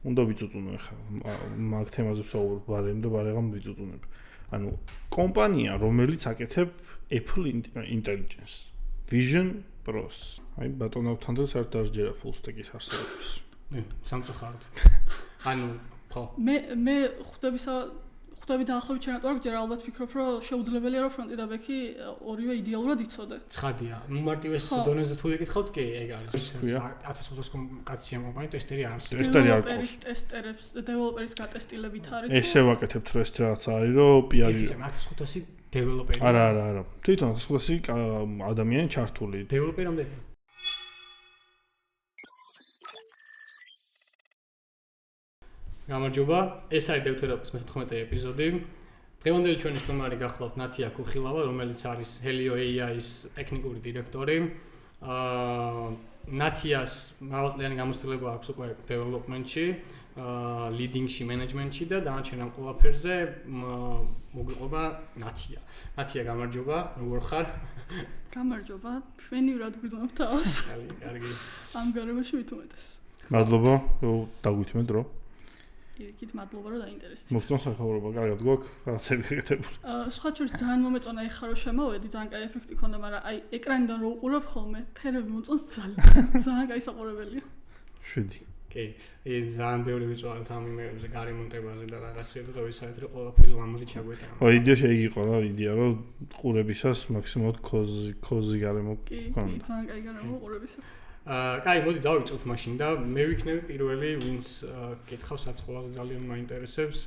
უნდა ვიწუწუნო ხა მაგ თემაზე ვსაუბრობ ბარემ და ბარეგამ ვიწუწუნებ. ანუ კომპანია, რომელიც აკეთებ Apple Intelligence Vision Pros. აი ბატონავთან და საერთოდ არ ჯერა full stack-ის არსებობს. სამწუხაროდ. ანუ ხო. მე ხვდები დაახლოებით ჩვენ რატო ჯერ ალბათ ვფიქრობ, რომ შეუძლებელია რომ ფრონტი და ბექი ორივე იდეალურად იცოდე. ცხადია. ნუ მარტივეს დონეზე თუ ეკითხავთ, კი, ეგ არის. 1500 კაცია კომპანია ტესტერი არის. ტესტერი არ ყავს. ტესტერებს, დეველოპერის გატესტილებით არის. ესე ვაკეთებთ რომ ეს რაღაც არის, რომ PR-ი 1500 დეველოპერი. არა. თვითონ 1500 ადამიანი ჩართული. დეველოპერი რამდენი? გამარჯობა, ეს არის დევთერაპის მე-14 ეპიზოდი. დღევანდელი ჩვენი სტუმარი გახლავთ ნათია კუხილავა, რომელიც არის Helio AI-ის ტექნიკური დირექტორი. ნათიას მრავალწლიანი გამოცდილება აქვს უკვე დეველოპმენტში, ლიდინგში, მენეჯმენტში და დანარჩენ ამ ყველაფერზე მოგიყვება ნათია. ნათია, გამარჯობა, როგორ ხარ? გამარჯობა, შვენივრად გრძნობ თავს. კარგი. ამ გარემოში მithumetes. მადლობა, რომ დაგვითმეთ დრო. იქით მადლობა რომ დაინტერესდით. მოგწონს სახაურობა, კარგად გვაქვს, რაღაცები გეკეთებული. სხვა შორის ძალიან მომეწონა ეხლა რომ შემოვედი, ძალიან კაი ეფექტი ქონდა, მაგრამ აი ეკრანიდან რო უყურებ ხოლმე, ფერები მომწონს ძალიან კაი საყურებელია. 7. კი, ეს ძალიან ბევრი ვიწვალეთ ამ იმერებზე, გარემონტებაზე და რაღაცებზე და ვისაით რომ ყველაფერი ლამაზი ჩაგვეტანა. ო იდეა შეიგიყო რა, იდეა რომ ყურებისას მაქსიმალურად კოზი გარემო გქონდა. კი, ძალიან კაი გარემო ყურებისას. კაი, მოდი დავიწყოთ მაშინ და მე ვიქნები პირველი, ვინც კითხავს, რაც ყველაზე ძალიან მაინტერესებს.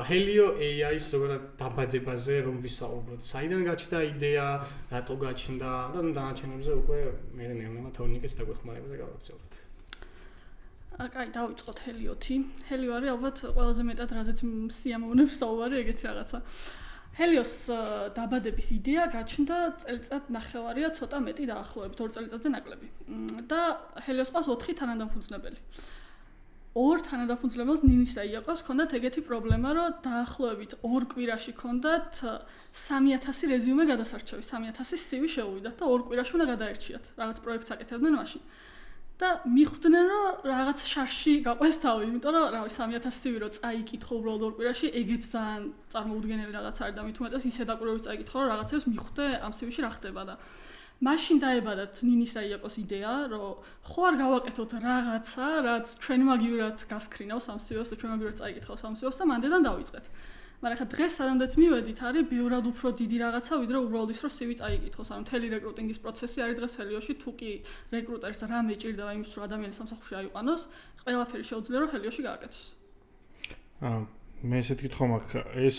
Helio AI-ის ზოგადად დაბადებაზე რომ ვისაუბროთ. საიდან გაჩნდა იდეა, რატო გაჩნდა და დანარჩენებზე უკვე მე ნელა თორნიკეს დაგვეხმარება და გავაგზავნოთ. კაი, დავიწყოთ Helio-თი. Helio არის ალბათ ყველაზე მეტად რაზეც სიამოვნებს საუბარი ეგეთი რაღაცა. Helios დაბადების იდეა გაჩნდა წელიწად ნახევარია ცოტა მეტი დაახლოებით 2 წელიწადზე ნაკლები. და Helios ყავს 4 თანადამფუძნებელი. 2 თანადამფუძნებელს ნინის და იაკოს ჰქონდათ ეგეთი პრობლემა, რომ დაახლოებით 2 კვირაში ჰქონდათ 3000 რეზიუმე გადასარჩევი, 3000 CV შეუვიდათ და 2 კვირაში უნდა გადაერჩიათ. რაღაც პროექტს აკეთებდნენ მაშინ. და მიხვდნენ რომ რაღაც შარში გაყვეს თავი, იმიტომ რომ რავი 3000 CV რო წაიკითხო უბრალოდ 2 კვირაში, ეგეც ძალიან წარმოუდგენელი რაღაც არის და მithumetes ისე დაკვირვებით წაიკითხო რომ რაღაცებს მიხვდე ამ CV-ში რა ხდება და მაშინ დაებადათ ნინის და იაკოს იდეა, რომ ხო არ გავაკეთოთ რაღაცა, რაც ჩვენ მაგივრად გასკრინავს ამ CV-ს და ჩვენ მაგივრად წაიკითხავს ამ CV-ს და მანდედან დავიწყეთ. მაგრამ ხა დღეს სანამდეც მივედით არის ბევრად უფრო დიდი რაღაცა ვიდრე უბრალოდ ის რომ CV წაიკითხოს. ანუ მთელი რეკრუტინგის პროცესი არის დღეს Helio-ში, თუ კი რეკრუტერს რამე ჭირდება იმის რომ ადამიანი სამსახურში აიყვანოს, ყველაფერი შეუძლია რომ Helio-ში გააკეთოს. მე ესეთ კითხვა მაქვს, ეს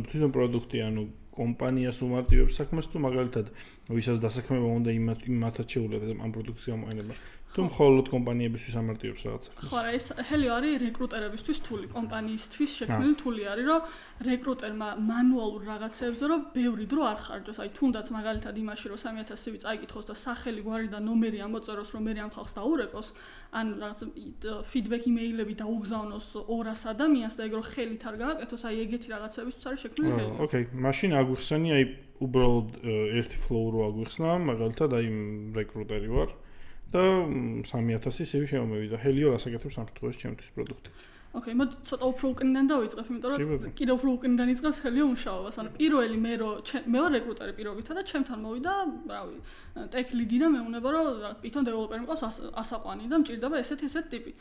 თვითონ პროდუქტი, ანუ კომპანიას უმარტივებს საქმეს თუ მაგალითად ვისაც დასაქმება უნდა იმათაც შეუძლიათ ამ პროდუქტის გამოყენება. თუ მხოლოდ კომპანიებისთვის ამარტივებს რაღაც საქმეს. ხო, ეს Helio არის რეკრუტერებისთვის თული, კომპანიისთვის შექმნილი თული არის, რომ რეკრუტერმა მანუალურ რაღაცებზე რომ ბევრი დრო არ ხარჯოს. აი თუნდაც მაგალითად იმაში რომ 3000 CV წაიკითხოს და სახელი, გვარი და ნომერი ამოწეროს, რომ მე ამ ხალხს დაურეკოს, ან რაღაც ფიდბექ იმეილები დაუგზავნოს 200 ადამიანს და ეგ რო ხელით არ გააკეთოს, აი ეგეთი რაღაცებისთვის არის შექმნილი Helio. ოკეი, მაშინ აგვიხსენი აი უბრალოდ ერთი flow რო აგვიხსნა, მაგალითად აი რეკრუტერი ვარ. და 3000 CV შემოვიდა. Helio რას აკეთებს ამ შემთხვევაში ჩემთვის პროდუქტი. ოკეი, მოდი ცოტა უფრო უკნიდან დავიწყებ, იმიტომ რომ კიდევ უფრო უკნიდან იწყებს Helio მუშაობას. ანუ პირველი მე ვარ რეკრუტერი პირობითა და ჩემთან მოვიდა, რავი, tech lead-ი და მეუნება რომ Python developer-ი მყავს ასაყვანი და მჭირდება ესეთ ტიპი.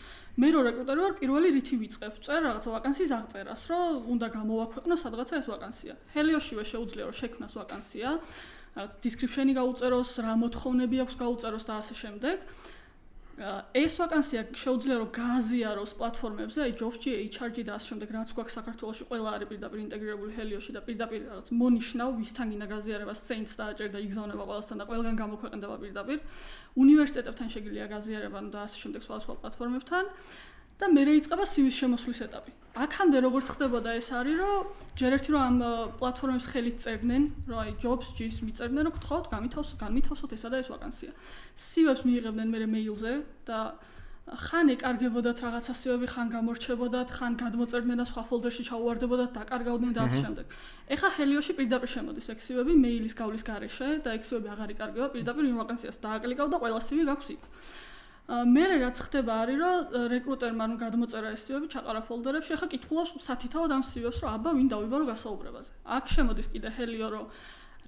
მე რეკრუტერი ვარ, პირველი რითი ვიწყებ, წერ რაღაცა ვაკანსიის აღწერას, რომ უნდა გამოვაქვეყნო სადღაცა ეს ვაკანსია. Helio-შივე შეუძლია რომ შექმნას ვაკანსია. რაღაც description-ი გაუწეროს, რა მოთხოვნები აქვს გაუწეროს და ასე შემდეგ. ეს ვაკანსია შეუძლია რომ გააზიაროს პლატფორმებზე, აი Jobs-ში, HR-ში და ასე შემდეგ, რაც გვაქვს საქართველოში, ყველა არის პირდაპირ ინტეგრირებული Helio-ში და პირდაპირ რაღაც მონიშნავ, ვისთან გინდა გაზიარება, Saints დააჭერდა, იგზავნება ყველასთან და ყველგან გამოქვეყნდება პირდაპირ. უნივერსიტეტებთან შეგიძლია გაზიარება და ასე შემდეგ სხვა პლატფორმებთან. და მე რეიწყება CV-ს შემოსვლის ეტაპი. აქამდე როგორც ხდებოდა ეს არის, რომ ჯერ ერთი რომ ამ პლატფორმებს ხელით წერდნენ, რომ აი Jobs-ში მიწერდნენ, რომ გთხოვთ განვითავსოთ ესა და ეს ვაკანსია. CV-ებს მიიღებდნენ მე მეილზე და ხან ეკარგებოდათ რაღაცა CV-ები, ხან გამორჩებოდათ, ხან გადმოწერდნენ და სხვა ფოლდერში ჩაუვარდებოდათ, დაკარგავდნენ და ასე შემდეგ. ეხა Helio-ში პირდაპირ შემოდის ეგ CV-ები მეილის გავლის გარეშე და ეგ CV-ები აღარ იკარგება, პირდაპირ იმ ვაკანსიას დააკლიკავ და ყველა CV გაქვს იქ. მე რაც ხდება არის რომ რეკრუტერმა ნუ გადმოწერა ეს CV-ები ჩაყარა ფოლდერებში, ახლა კითხულობს სათითაოდ ამ CV-ებს რომ აბა ვინ დავიბარო გასაუბრებაზე. აქ შემოდის კიდე ჰელიო რომ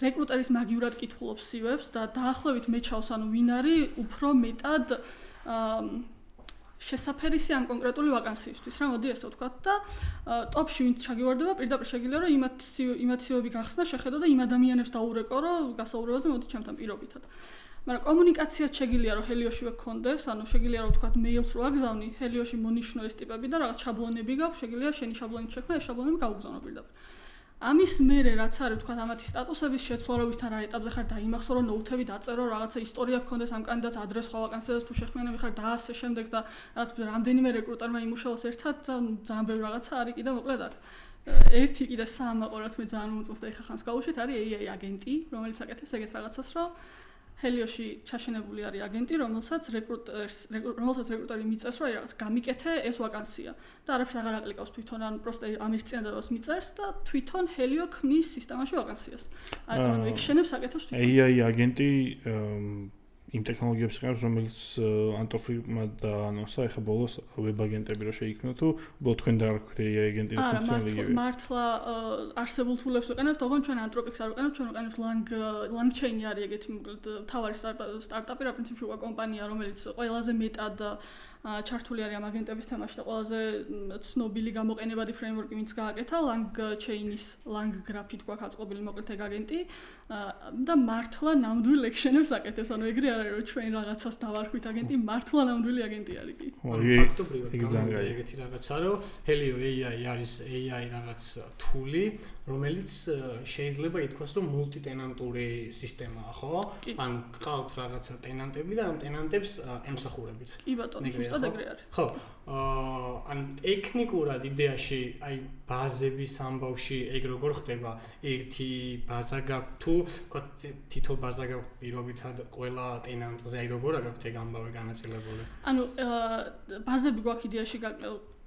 რეკრუტერის მაგივრად კითხულობს CV-ებს და დაახლოებით მე ჩავს ანუ ვინ არის უფრო მეტად შესაფერისი ამ კონკრეტული ვაკანსიისთვის რა მოდი ესე ვთქვათ და ტოპში ვინც ჩაგივარდება პირდაპირ შეგიძლია რომ იმათ CV-ები გახსნა შეხედო და იმ ადამიანებს დაურეკო რომ გასაუბრებაზე მოდი ჩემთან პირობითად მაგრამ კომუნიკაციაც შეგიძლია რომ ჰელიოშივე გქონდეს ანუ შეგიძლია რომ ვთქვათ მეილს რო აგზავნი ჰელიოში მონიშნო ეს ტიპები და რაღაც შაბლონები გაქვს შეგიძლია შენი შაბლონით შექმნა ეს შაბლონები გაუგზავნო პირდაპირ ამის მერე რაც არის ვთქვათ ამათი სტატუსების შეცვლა რომ ვისთან რა ეტაპზე ხარ დაიმახსო რომ ნოუთები დაწერო რაღაცა ისტორია გქონდეს ამ კანდიდატს ადრეს სხვა ვაკანსიაზე თუ შეხმიანები ხარ და ასე შემდეგ და რაღაც რამდენიმე რეკრუტერმა იმუშაოს ერთად ძალიან ბევრი რაღაცა არის კიდე მოკლედ აქ ერთი კიდე საამაყო რაც მე ძალიან მომწონს და ეხა ხანს გავუშვით არის AI აგენტი რომელიც აკეთებს ეგეთ რაღაცას რომ ჰელიოში ჩაშენებული არის აგენტი რომელსაც რეკრუტერი მიწევს რომ რაღაც გამიკეთე ეს ვაკანსია და არაფერს აღარ აკლიკავს თვითონ ან პროსტა ამ ერთწინადებას მიწერს და თვითონ ჰელიო ქმნის სისტემაში ვაკანსიას ანუ ექშენებს აკეთებს თვითონ AI აგენტი იმ ტექნოლოგიებს ხარ რომელიც ანტოფირმა და ანონსა ეხა ბოლოს ვებ აგენტები რო შეიქმნა თუ უბრალოდ თქვენ დაარქვით AI აგენტი ფუნქციონალია მართლა არსებულ თულებს ვიყენებთ თქო ჩვენ ანტროპიქს არ ვიყენებთ ჩვენ ვიყენებთ ლანგჩეინი არის ეგეთი მოკლედ თავარი სტარტაპი რა პრინციპში უკვე კომპანია რომელიც ყველაზე მეტად ჩართული არის ამ აგენტების თემაში და ყველაზე ცნობილი გამოყენებადი ფრეიმვორკი ვინც გააკეთა ლანგჩეინის ლანგგრაფით გვაქვს აწყობილი მოკლედ ეგ აგენტი და მართლა ნამდვილ ექშენებს აკეთებს ანუ ეგრე არ არის რომ ჩვენ რაღაცას დავარქვით აგენტი მართლა ნამდვილი აგენტი არის კი ფაქტობრივად გამოდი ეგეთი რაღაცა რომ Helio AI არის AI რაღაც თული რომელიც შეიძლება ითქვას რომ მულტიტენანტური სისტემაა ხო ან ყავთ რაღაცა ტენანტები და ამ ტენანტებს ემსახურებით კი ბატონო ზუსტად ეგრე არის ხო ან ტექნიკურად იდეაში აი ბაზების ამბავში ეგ როგორ ხდება ერთი ბაზა გაქვთ თუ თქვა თითო ბაზა გაქვთ პირობითად ყველა ტენანტზე აი როგორ გაქვთ ეგ ამბავი განაწილებული ანუ ბაზები გვაქვს იდეაში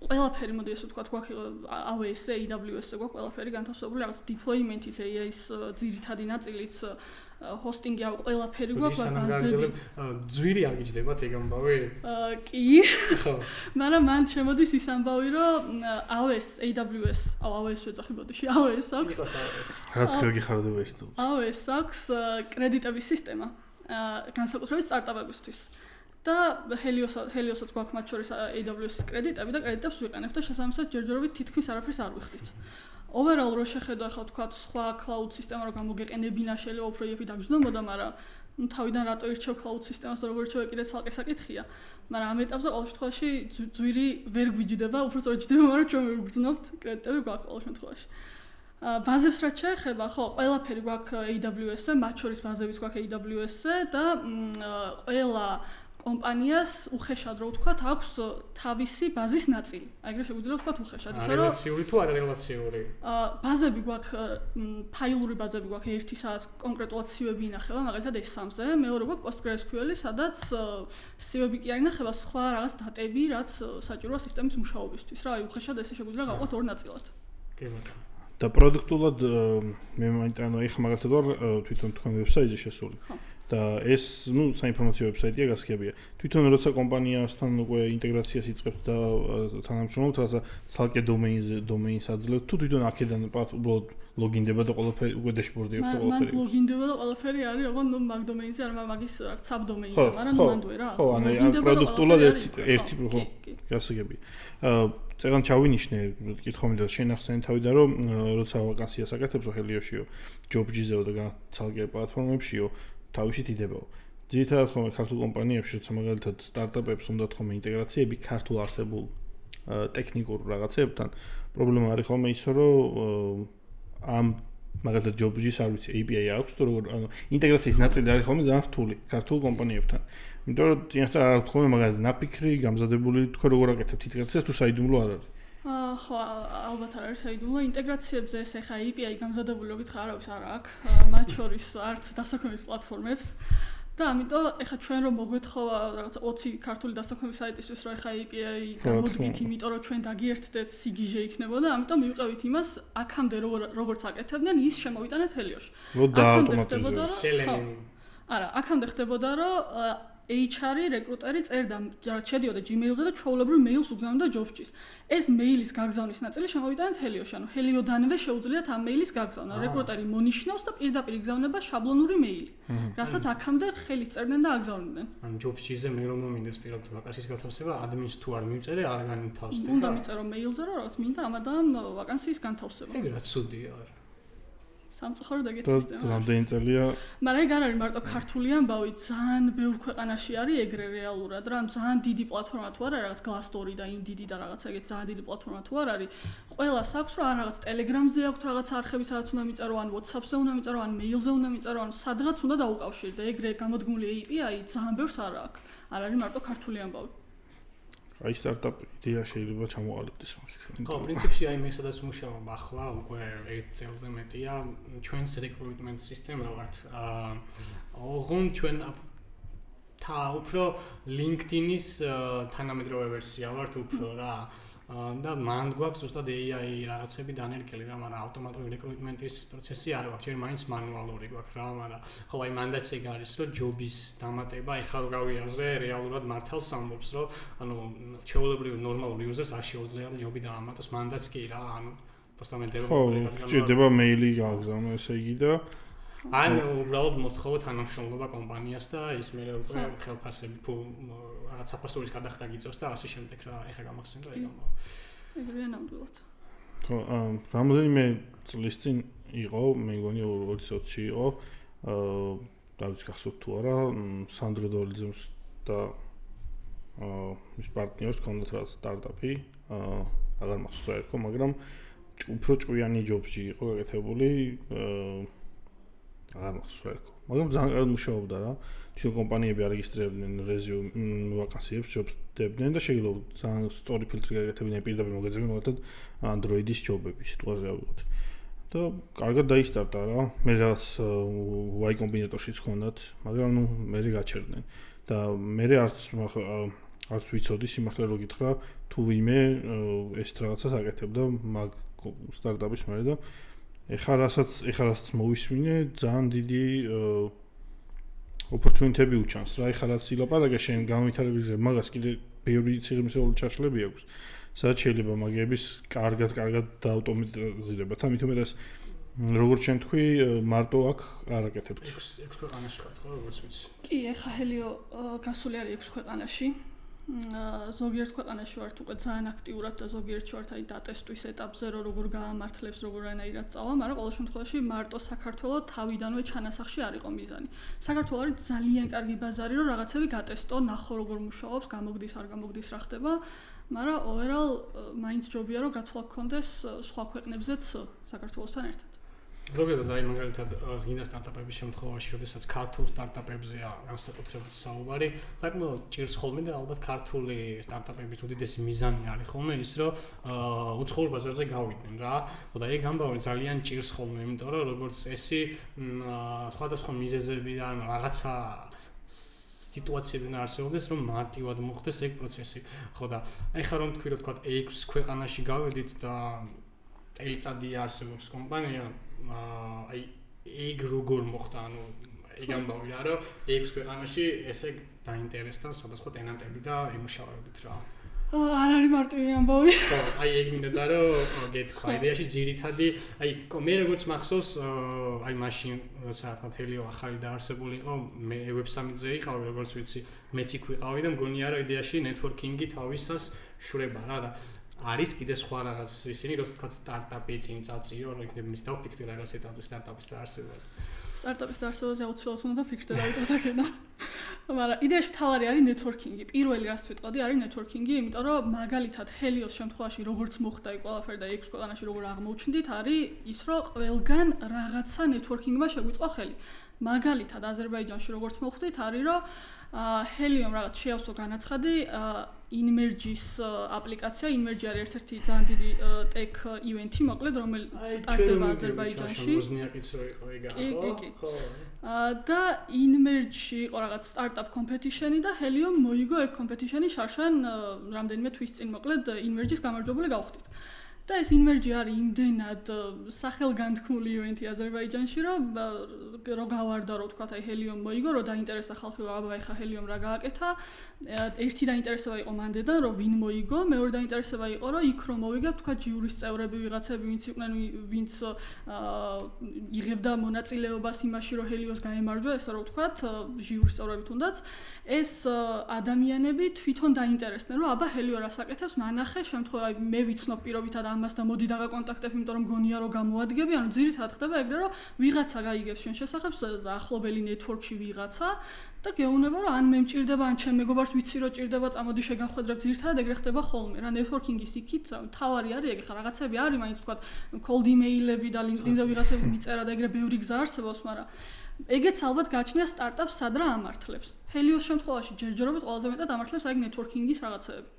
ყველაფერი მოდი ესე ვთქვათ გვაქვს AWS, AWS-ზე გვაქვს ყველაფერი განთავსებული რაღაც deployment-იც AI-ის ძირითადი ნაწილიც hosting-ი აქვს ყველაფერი გვაქვს ბაზები ძვირი არ გიჯდებათ ეგ ამბავი? კი. ხო. მაგრამ მან შემოდის ის ამბავი რომ AWS ვეძახი ბოდიში AWS აქვს. რაც გაგიხარდება ის თუ. AWS აქვს კრედიტების სისტემა განსაკუთრებით სტარტაპებისთვის. და ჰელიოსაც გვაქვს მათ შორის AWS-ის კრედიტები და კრედიტებს ვიყენებთ და შესაბამისად ჯერჯერობით თითქმის არაფერს არ ვიხდით. Overall რო შეხედო ახლა თქვა სხვა cloud სისტემა რო გამოგეყენებინა შეიძლება უფრო იაფი დაგჯდომოდა, მაგრამ თავიდან რატო ირჩევ cloud სისტემას და როგორ ირჩევ კიდე ცალკე საკითხია. მაგრამ ამ ეტაპზე ყოველ შემთხვევაში ძვირი ვერ გვიჯდება, უფრო სწორად ჯდება, მაგრამ ჩვენ ვერ ვგრძნობთ, კრედიტები გვაქვს ყოველ შემთხვევაში. ბაზებს რაც შეეხება, ხო, ყველაფერი გვაქვს AWS-ზე, მათ შორის ბაზებიც გვაქვს AWS-ზე და ყველა კომპანიას უხეშად რო ვთქვათ, აქვს თავისი ბაზის ნაწილი. ეგრე შეგვიძლია ვთქვათ უხეშად, ისე რომ რელაციური თუ არარელაციური? ბაზები გვაქვს, ფაილური ბაზები გვაქვს, ერთი სადაც კონკრეტულად CV-ები ინახება, მაგალითად S3-ზე, მეორე გვაქვს PostgreSQL-ი, სადაც CV-ები კი არ ინახება, სხვა რაღაც დატები, რაც საჭიროა სისტემის მუშაობისთვის. რა, აი უხეშად ესე შეგვიძლია გავყოთ ორ ნაწილად. კი ბატონო. და პროდუქტულად მე მაინტერესებდა ეხლა მაგალითად ვარ თვითონ თქვენ ვებსაიტზე შესული. და ეს, საინფორმაციო ვებსაიტია გასაგებია. თვითონ როცა კომპანიასთან უკვე ინტეგრაციას იწყებთ და თანამშრომლობთ, რაცა ცალკე დომეინს აძლევთ, თუ თვითონ აქედან უბრალოდ ლოგინდება და ყველაფერი უკვე დაშბორდი აქვს და ყველაფერი. მან ლოგინდება და ყველაფერი არის, ოღონდ მაგ დომეინზე არ მაგის საბდომეინზე, მაგრამ მანდვე რა. ხო, ანუ პროდუქტულად ერთი ხო, გასაგებია. წეგან ჩავინიშნე, კითხომდე შენახსენე თავიდან რომ როცა ვაკანსიას აკეთებსო ჰელიოშიო, ჯობჯიზეო და ცალკე პლატფორმებშიო თავისით იდებაო. ძირითადად ხომ ქართულ კომპანიებში, როცა მაგალითად სტარტაპებს უნდათ ხომ ინტეგრაციები ქართულ არსებულ ტექნიკურ რაღაცებთან, პრობლემა არის ხოლმე ის, რომ ამ მაგალითად ჯობჯის არ ვიცი API აქვს, თუ როგორ ანუ ინტეგრაციის ნაწილი არის ხოლმე ძალიან რთული ქართულ კომპანიებთან. იმიტომ რომ წინასწარ არ აქვს ხოლმე მაგაზე ნაფიქრი, გამზადებული თქვენ როგორ აკეთებთ ინტეგრაციას თუ საიდუმლო არ არის. ხო, ალბათ არ არის საიდუმლო ინტეგრაციებზე ეს ახლა API გამზადებული რო გითხრა არავის არ აქვს, მათ შორის არც დასაქმების პლატფორმებს და ამიტომ ახლა ჩვენ რომ მოგვეთხოვა რაღაცა 20 ქართული დასაქმების საიტისთვის რომ ახლა API გამოდგით, იმიტომ რომ ჩვენ დაგიერთდეთ სიგიჟე იქნებოდა, ამიტომ მივყევით იმას, აქამდე როგორც აკეთებდნენ, ის შემოვიტანეთ ჰელიოში. და ავტომატიზებდა. არა, აქამდე ხდებოდა რომ HR-ი, რეკრუტერი წერდა, რაც შედიოდა Gmail-ზე და ჩვეულებრივ მეილს უგზავნიდა ჯობსჭის. ეს მეილის გაგზავნის ნაწილი შემოვიტანეთ Helio-ში. ანუ Helio-დანვე შეუძლიათ ამ მეილის გაგზავნა. რეკრუტერი მონიშნავს და პირდაპირ იგზავნება შაბლონური მეილი, რასაც აქამდე ხელით წერდნენ და აგზავნებდნენ. ანუ ჯობსჭიზე მე რომ მომინდეს პირობთ ვაკანსიის გათავსება, ადამიანს თუ არ მივწერე, არ განითავსდება. უნდა მიწერო მეილზე, რომ რაღაც მინდა ამადამ ვაკანსიის განთავსება. ეგ რა ცუდია. სამწუხაროდ ეგეთი და სისტემა. რამდენი წელია მაგრამ ეგ არ არის მარტო ქართული ამბავი, ძალიან ბევრ ქვეყანაში არის ეგრე რეალურად, რა, ძალიან დიდი პლატფორმა თუ არ არის, რაღაც Glassdoor და Indeed და რაღაც ეგეთ ძალიან დიდი პლატფორმა თუ არ არის, ყველას აქვს რა, რაღაც Telegram-ზე აქვს რაღაც არხები, სადაც უნდა მიწერო, ან WhatsApp-ზე უნდა მიწერო, ან mail-ზე უნდა მიწერო, ან სადღაც უნდა დაუკავშირდე. ეგრე გამოდგმული API ძალიან ბევრს არ აქვს. არ არის მარტო ქართული ამბავი. აი სტარტაპ იდეა შეიძლება ჩამოყალიბდეს მაგით. ხო, პრინციპში აი მე სადაც მუშაობ ახლა უკვე 1 წელზე მეტია, ჩვენს recruitment სისტემა ვართ. ოღონდ ჩვენ უფრო LinkedIn-ის თანამედროვე ვერსია ვართ უფრო რა. და მანდ გვაქვს ზუსტად AI რაღაცები დანერგილი რა, მაგრამ ავტომატური რეკრუტმენტის პროცესი არ გვაქვს, ჯერ მაინც მანუალური გვაქვს რა, მაგრამ ხო აი მანდაც ეგ არის, რომ ჯობის დამატება ეხლა რო გავიაზრე, რეალურად მართალს ამბობს, რომ ანუ ჩვეულებრივ ნორმალურ იუზერს არ შეუძლია რომ ჯობი დაამატოს, მანდაც კი რა, ანუ პოსტამენტები ხო, ჭირდება მეილი გააგზავნო ესე იგი და ან უბრალოდ მოსთხოვო თანამშრომლობა კომპანიას და ის მე უკვე ხელფასები რაღაც საფასურის გადახდა გიწევს და ასე შემდეგ რა, ეხა გამახსენდა ეგ ამბავი. ეგრეა ნამდვილად. ხო, რამდენიმე წლის წინ იყო, მე მგონი 2020-ში იყო, და ვიცი გახსოვთ თუ არა, სანდრო დოლიძემს და მის პარტნიორს ჰქონდათ რაღაც სტარტაპი, აღარ მახსოვს რა იყო, მაგრამ უფრო ჭკვიანი ჯობსში იყო გაკეთებული, აღარ მახსოვს რა იყო. მაგრამ ძალიან კარგად მუშაობდა რა. თვითონ კომპანიები არეგისტრირებდნენ ვაკანსიებს, ჯობსდებდნენ და შეიძლება ძალიან სწორი ფილტრი გაკეთებდნენ პირდაპირ მოგეძებდნენ მაგალითად Android-ის ჯობები, სიტყვაზე ავიღოთ. და კარგად დაისტარტა რა. მე რაღაც Y კომბინატორშიც ჰქონდათ, მაგრამ ნუ მე გაჩერდნენ. და მე არც ვიცოდი სიმართლე რო გითხრა, თუ ვიმე ეს რაღაცას აკეთებდა მაგ სტარტაპის მერე და ეხლა რასაც მოვისმინე, ძალიან დიდი ოპორტუნიტები უჩანს რა. ეხლა რაც ილაპარაკე შენ განვითარების მაგას კიდე ბევრი ციხე-მისეული ჩაშლები აქვს. სადაც შეიძლება მაგების კარგად დაავტომატიზირება. ამით უმეტეს როგორც შენ თქვი, მარტო აქ არ აკეთებთ. 6 ქვეყანაში ხართ ხო, როგორც ვიცი. კი, ეხლა Helio გასული არის 6 ქვეყანაში. ზოგიერთ ქვეყანაში ვართ უკვე ძალიან აქტიურად და ზოგიერთში ვართ აი დატესტვის ეტაპზე, როგორ გაამართლებს, როგორანაირად წავა, მაგრამ ყოველ შემთხვევაში მარტო საქართველოს თავიდანვე ჩანასახში არ იყო მიზანი. საქართველოს არის ძალიან კარგი ბაზარი, რომ რაღაცები გატესტო, ნახო როგორ მუშაობს, გამოგდის, არ გამოგდის, რა ხდება, მაგრამ overall მაინც ჯობია რომ გათვლა გქონდეს სხვა ქვეყნებზეც საქართველოსთან ერთად. ზოგადად აი მაგალითად გინდა სტარტაპების შემთხვევაში, როდესაც ქართულ სტარტაპებზეა განსაკუთრებით საუბარი, საკმაოდ ჭირს ხოლმე და ალბათ ქართული სტარტაპების უდიდესი მიზანი არის ხოლმე ის, რომ უცხოურ ბაზარზე გავიდნენ რა. და ეგ ამბავი ძალიან ჭირს ხოლმე, იმიტომ რომ როგორც წესი, სხვადასხვა მიზეზებიდან რაღაცა სიტუაციები უნდა არსებობდეს, რომ მარტივად მოხდეს ეგ პროცესი. ხო და ეხლა რომ თქვი რომ თქვა 6 ქვეყანაში გავედით და წელიწადი არსებობს კომპანია, აი ეგ როგორ მოხდა, ანუ ეგ ამბავი რა, რომ 6 ქვეყანაში ესე დაინტერესდა სხვადასხვა ტენანტები და იმუშავებით რა. არ არის მარტივი ამბავი. ხო, აი ეგ მინდოდა რომ გეთქვა იდეაში ძირითადი, აი მე როგორც მახსოვს, აი მაშინ როცა თქვა Helio ახალი დაარსებული იყო, მე Web Summit-ზე იყავი, როგორც ვიცი, მეც იქ ვიყავი და მგონია რომ იდეაში networking-ი თავისას შვრება რა და არის კიდე სხვა რაღაც ისინი, რომ თქვა სტარტაპი წინ წაწიო, რომ იქნებ მის დავფიქრე რაღაც ეტაპზე სტარტაპის დაარსებაზე. სტარტაპის დაარსებაზე აუცილებლად უნდა დაფიქრდე და ვიწყოთ აქედან. მაგრამ იდეაში მთავარი არის networking-ი. პირველი რაც ვიტყოდი არის networking-ი, იმიტომ რომ მაგალითად Helio-s შემთხვევაში როგორც მოხდა იქ ყველაფერი და 6 ქვეყანაში როგორ აღმოჩნდით, არის ის, რომ ყველგან რაღაცა networking-მა შეგვიწყო ხელი. მაგალითად აზერბაიჯანში როგორც მოხდით, არის რომ Helio-მ რაღაც შეავსო განაცხადი Inmerge-ის აპლიკაცია. Inmerge არის ერთ-ერთი ძალიან დიდი tech event-ი, მოკლედ, რომელიც სტარტდება აზერბაიჯანში. ხო. და Inmerge-ში იყო რაღაც startup competition-ი და Helio-მ მოიგო ეგ competition-ი შარშან რამდენიმე თვის წინ, მოკლედ Inmerge-ის გამარჯვებული გავხდით. და ეს ინმერჯი არის იმდენად სახელგანთქმული ივენთი აზერბაიჯანში, რომ გავარდა რო თქვა, აი ჰელიომ მოიგო, რომ დაინტერესდა ხალხი, აბა ეხა ჰელიომ რა გააკეთა. ერთი დაინტერესება იყო მანდედან, რომ ვინ მოიგო, მეორე დაინტერესება იყო, რომ იქ რომ მოვიგებ, თქვა ჯიურის წევრები ვიღაცები, ვინც იყვნენ, ვინც იღებდა მონაწილეობას იმაში, რომ ჰელიოს გაემარჯვა, ესე რომ თქვა, ჯიურის წევრები თუნდაც, ეს ადამიანები თვითონ დაინტერესდნენ, რომ აბა ჰელიო რას აკეთებს, მანახე, შემთხვევა მე ვიცნობ პირობითად ამას და მოდი დაგაკონტაქტებ, იმიტომ რომ გონია რომ გამოადგები, ანუ ძირითადად ხდება ეგრე, რომ ვიღაცა გაიგებს შენ შესახებს ახლობელი ნეტვორკში ვიღაცა და გეუბნება, რომ ან მე მჭირდება, ან ჩემ მეგობარს ვიცი, რომ ჭირდება, წამოდი შეგანხვედრებ, ძირითადად ეგრე ხდება ხოლმე. რა ნეტვორკინგის იქით თავარი არის ეგ, ხა რაღაცები არის, მაინც თქვა cold email-ები და LinkedIn-ზე ვიღაცების მიწერა და ეგრე ბევრი გზა არსებობს, მაგრამ ეგეც ალბათ გაჩნია სტარტაპს სად რა ამართლებს. ჰელიოს შემთხვევაში ჯერჯერობით ყველაზე მეტად ამართლებს აი ნეტვორკინგის რაღაცეები.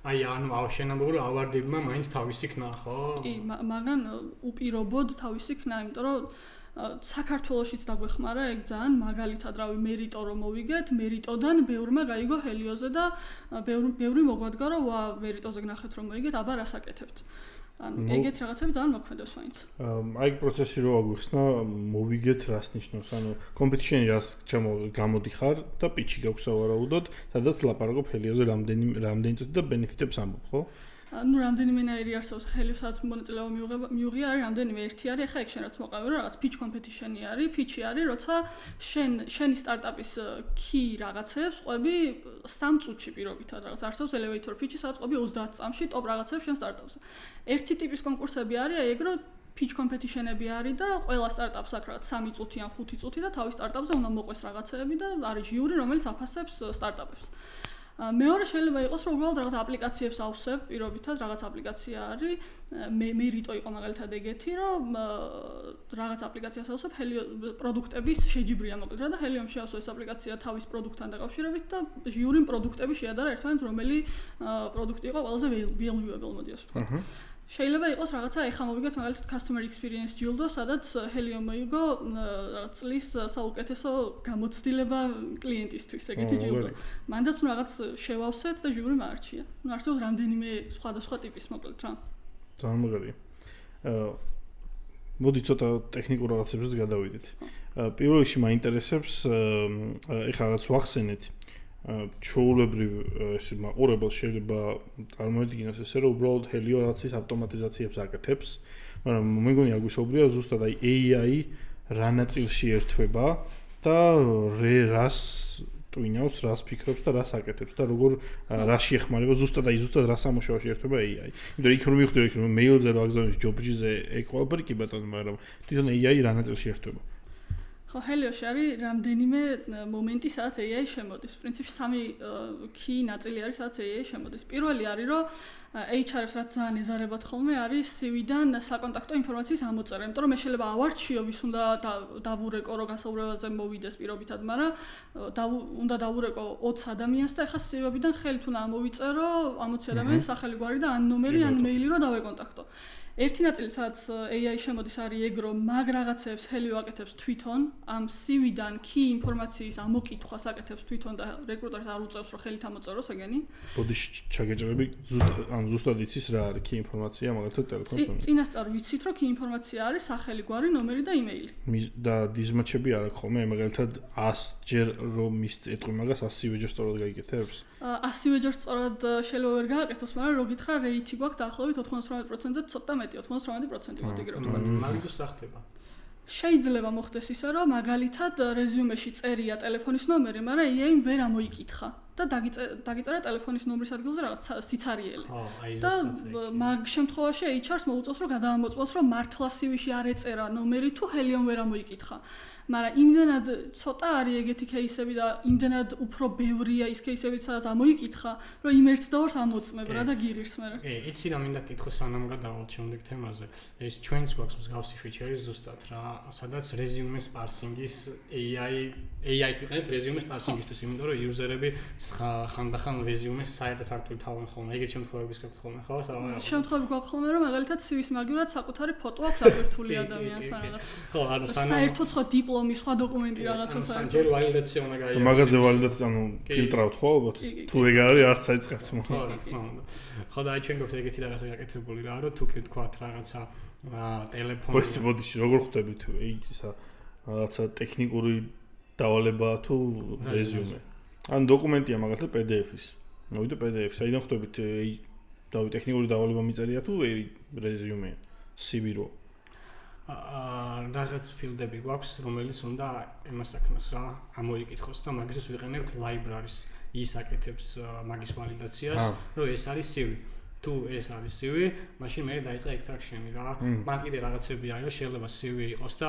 აი ანუ შენამბობ რომ ავარდებმა მაინც თავისი ქნა, ხო? კი, მაგან უპირობოდ თავისი ქნა, იმიტომ რომ საქართველოშიც დაგვეხმარა ეგ ძალიან მაგალითად რავი მერიტო რომ მოვიგეთ, მერიტოდან ბევრმა გაიგო ჰელიოზე და ბევრი მოგვადგა რომ ვა მერიტოზე გნახეთ რომ მოიგეთ, აბა რას აკეთებთ. ანუ ეგეთ რაღაცები ძალიან მოქმედებს მაინც. აი პროცესი რო აგვიხსნა, მოვიგეთ რას ნიშნავს, ანუ კომპეტიშენი რას გამოდიხარ და პიჩი გაქვს ავარაუდოთ, სადაც ლაპარაკობ ჰელიოზე რამდენი წუთი და ბენეფიტებს ამბობ, ხო? ну რამდენიმენაირი არსებობს ჰელიოსაც მონაწილეობა მიუღია არის რამდენიმე ერთი არის ახლა ეგ შენ რაც მოყავი რომ რაღაც pitch competition-ი არის pitch-ი არის როცა შენი სტარტაპის key რაღაცებს ყვები 3 წუთში პირობითად რაღაც არსებობს elevator pitch-ი სადაც ყვები 30 წამში top რაღაცებს შენ სტარტაპს ერთი ტიპის კონკურსები არის აი ეგ რომ pitch competition-ები არის და ყველა სტარტაპს აქვს რაღაც 3 წუთი ან 5 წუთი და თავის სტარტაპზე უნდა მოყვეს რაღაცეები და არის ჟიური რომელიც აფასებს სტარტაპებს მეორე შეიძლება იყოს რომ უბრალოდ რაღაც აპლიკაციებს ავსებ პირობითად რაღაც აპლიკაცია არის მერიტო იყო მაგალითად ეგეთი რომ რაღაც აპლიკაციას ავსებ ჰელიო პროდუქტების შეჯიბრია მოკლედ და ჰელიომ შეავსო ეს აპლიკაცია თავის პროდუქტთან დაკავშირებით და ჟიურიმ პროდუქტები შეადარა ერთმანეთს რომელი პროდუქტი იყო ყველაზე valuable მოდი ასე ვთქვა შეიძლება იყოს რაღაცა ეხა მოვიგეთ მაგალითად customer experience ჯილდო, სადაც ჰელიო მოიგო რაღაც წლის საუკეთესო გამოცდილება კლიენტისთვის ეგეთი ჯილდო. მანდაც რაღაც შევავსეთ და ჟიური მარჩია. ნუ არსებობს რამდენიმე სხვადასხვა ტიპის მოკლედ რა. ძალიან მაგარია. მოდი ცოტა ტექნიკურ რაღაცებს გადავიდეთ. პირველ რიგში მაინტერესებს ეხა რაც ვახსენეთ ჩაულებრივ ეს მაყურებელს შეიძლება წარმოედგინოს ესე რომ უბრალოდ ჰელიო რაღაცის ავტომატიზაციებს აკეთებს, მაგრამ მეგონი აგვისაუბრია ზუსტად აი AI რა ნაწილში ერთვება და რას ტვინავს, რას ფიქრობს და რას აკეთებს და როგორ რაში ეხმარება ზუსტად რა სამუშაოში ერთვება AI. იმიტომ იქ რომ მივხვდი რომ მეილზე რა აგზავნის ჯობჯიზე ეგ ყველაფერი კი ბატონო, მაგრამ თვითონ AI რა ნაწილში ერთვება. ხო ჰელიოში არის რამდენიმე მომენტი სადაც AI შემოდის. პრინციპში 3 key ნაწილი არის სადაც AI შემოდის. პირველი არის რომ HR-ს რაც ძალიან ეზარებათ ხოლმე არის CV-დან საკონტაქტო ინფორმაციის ამოწერა, იმიტომ რომ მე შეიძლება ავარჩიო ვის უნდა დავურეკო რო გასაუბრებაზე მოვიდეს პირობითად, მაგრამ უნდა დავურეკო 20 ადამიანს და ეხლა CV-დან ხელით უნდა ამოვიწერო 60 ადამიანის სახელი გვარი და ან ნომერი ან მეილი რო დავეკონტაქტო. ერთი ნაწილი სადაც AI შემოდის არის ეგ რომ მაგ რაღაცებს ჰელიო აკეთებს თვითონ ამ CV-დან key ინფორმაციის ამოკითხვას აკეთებს თვითონ და რეკრუტერს არ უწევს რომ ხელით ამოწეროს ეგენი. ბოდი ჩაგეჭრები ზუსტად იცის რა არის key ინფორმაცია მაგალითად ტელეფონის ნომერი. წინასწარ ვიცით რომ key ინფორმაცია არის სახელი გვარი ნომერი და იმეილი. და დიზმაჩები არ აქვს ხოლმე მაგალითად 100 ჯერ რომ ეტყვი მაგას 100 ჯერ სწორად გაიგეთებს? 100 ჯერ სწორად შეიძლება ვერ გააკეთოს, მაგრამ რო გითხრა რეიტი გვაქვს დაახლოებით 98%-ზე ცოტა მეტი 98% მოდი ეგრე ვთქვა. მაგით სახდება. შეიძლება მოხდეს ისე რომ მაგალითად რეზიუმეში წერია ტელეფონის ნომერი, მაგრამ AI-მ ვერ ამოიკითხა და დაგიწერა ტელეფონის ნომრის ადგილზე რაღაც სიცარიელი. და მაგ შემთხვევაში HR-ს მოუწევს რომ გადაამოწმოს რომ მართლა CV-ში არ ეწერა ნომერი თუ ჰელიომ ვერ ამოიკითხა. მაგრამ იმდენად ცოტა არის ეგეთი кейსები და იმდენად უფრო ბევრია ის кейსები, სადაც ამოიკითხა, რომ იმერც დავარს ამოწმებ რა და გიღირს მე. იცი რა მინდა კითხო სანამ გადავალთ შემდეგ თემაზე. ეს ჩვენს გვაქვს მსგავსი ფიჩერი ზუსტად რა, სადაც რეზიუმეს პარსინგის AI ვიყენებთ რეზიუმეს პარსინგისთვის, იმიტომ რომ იუზერები ხანდახან რეზიუმეს საერთოდ არ თვითონ ხოლმე. ეგეთ შემთხვევების გაქვთ ხოლმე, ხო? შემთხვევები გვაქვს ხოლმე, რომ მაგალითად CV-ს მაგივრად საკუთარი ფოტო აქვს აბერტული ადამიანს ან რაღაც. ხო, ანუ სანამ საერთოდ სხვა დიპლომი, სხვა დოკუმენტი რაღაცა საერთოდ. ჯერ ვალიდაცია უნდა გაიაროს. მაგაზე ვალიდაცია, ფილტრავთ ხო ალბათ? თუ ეგ არ არის, არც საიწყებთ. ხო და ჩვენ გვაქვს ეგეთი რაღაცა გაკეთებული რა, რომ თუ კი ვთქვათ რაღაცა ტელეფონი. ბოდიში როგორ ხვდებით ისა რაღაცა ტექნიკური დავალება თუ რეზიუმე. ან დოკუმენტია მაგალითად PDF-ის. მოვიდა PDF-ს, აიდან ხვდებით დავი ტექნიკური დავალება მიწერია თუ რეზიუმეა, CV-რო. რაღაც ფილდები გვაქვს, რომელიც უნდა იმას აკნოს რა, ამოიკითხოს და მაგისთვის ვიყენებთ libraries. ის აკეთებს მაგის ვალიდაციას, რომ ეს არის CV. თუ ეს არის CV, მაშინ მე დაიწყე extraction-ი რა. მაგ კიდე რაღაცები არის, რომ შეიძლება CV იყოს და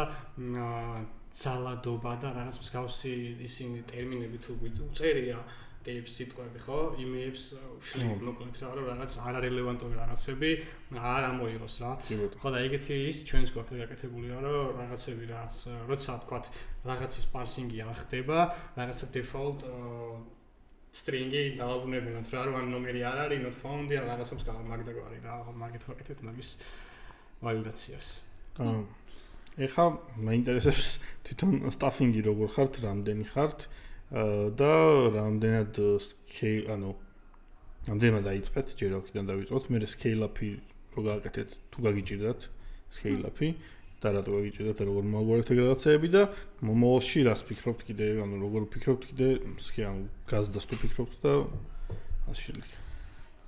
ძალადობა და რაღაც მსგავსი ისინი ტერმინები თუ უწერია ტიპს სიტყვები ხო? იმეებს უშლით მოკლედ რა, რომ რაღაც არარელევანტური რაღაცები არ ამოიღოს რა. ხო და ეგეთი ის ჩვენს გვაქვს გაკეთებულია, რომ რაღაცები რაც როცა ვთქვათ რაღაცის parsing-ი არ ხდება, რაღაცა default string-ი დავაბრუნებინოთ რა, რომ ნომერი არ არის, not found-ი ან რაღაცებს მაგდაგვარი რა, მაგით ვაკეთებთ მაგის ვალიდაციას. ეხლა მაინტერესებს თვითონ staffing-ი როგორ ხართ, რამდენი ხართ და რამდენად რამდენად დაიწყეთ, ჯერ აქედან დავიწყოთ, მე scale-up-ი რო გააკეთეთ, თუ გაგიჭირდათ scale-up-ი და რატო გაგიჭირდათ, როგორ მოვაგვარეთ ეგ რაღაცეები და მომავალში რას ფიქრობთ კიდე, როგორ ფიქრობთ კიდე, გაზდას თუ ფიქრობთ და ასე შემდეგ.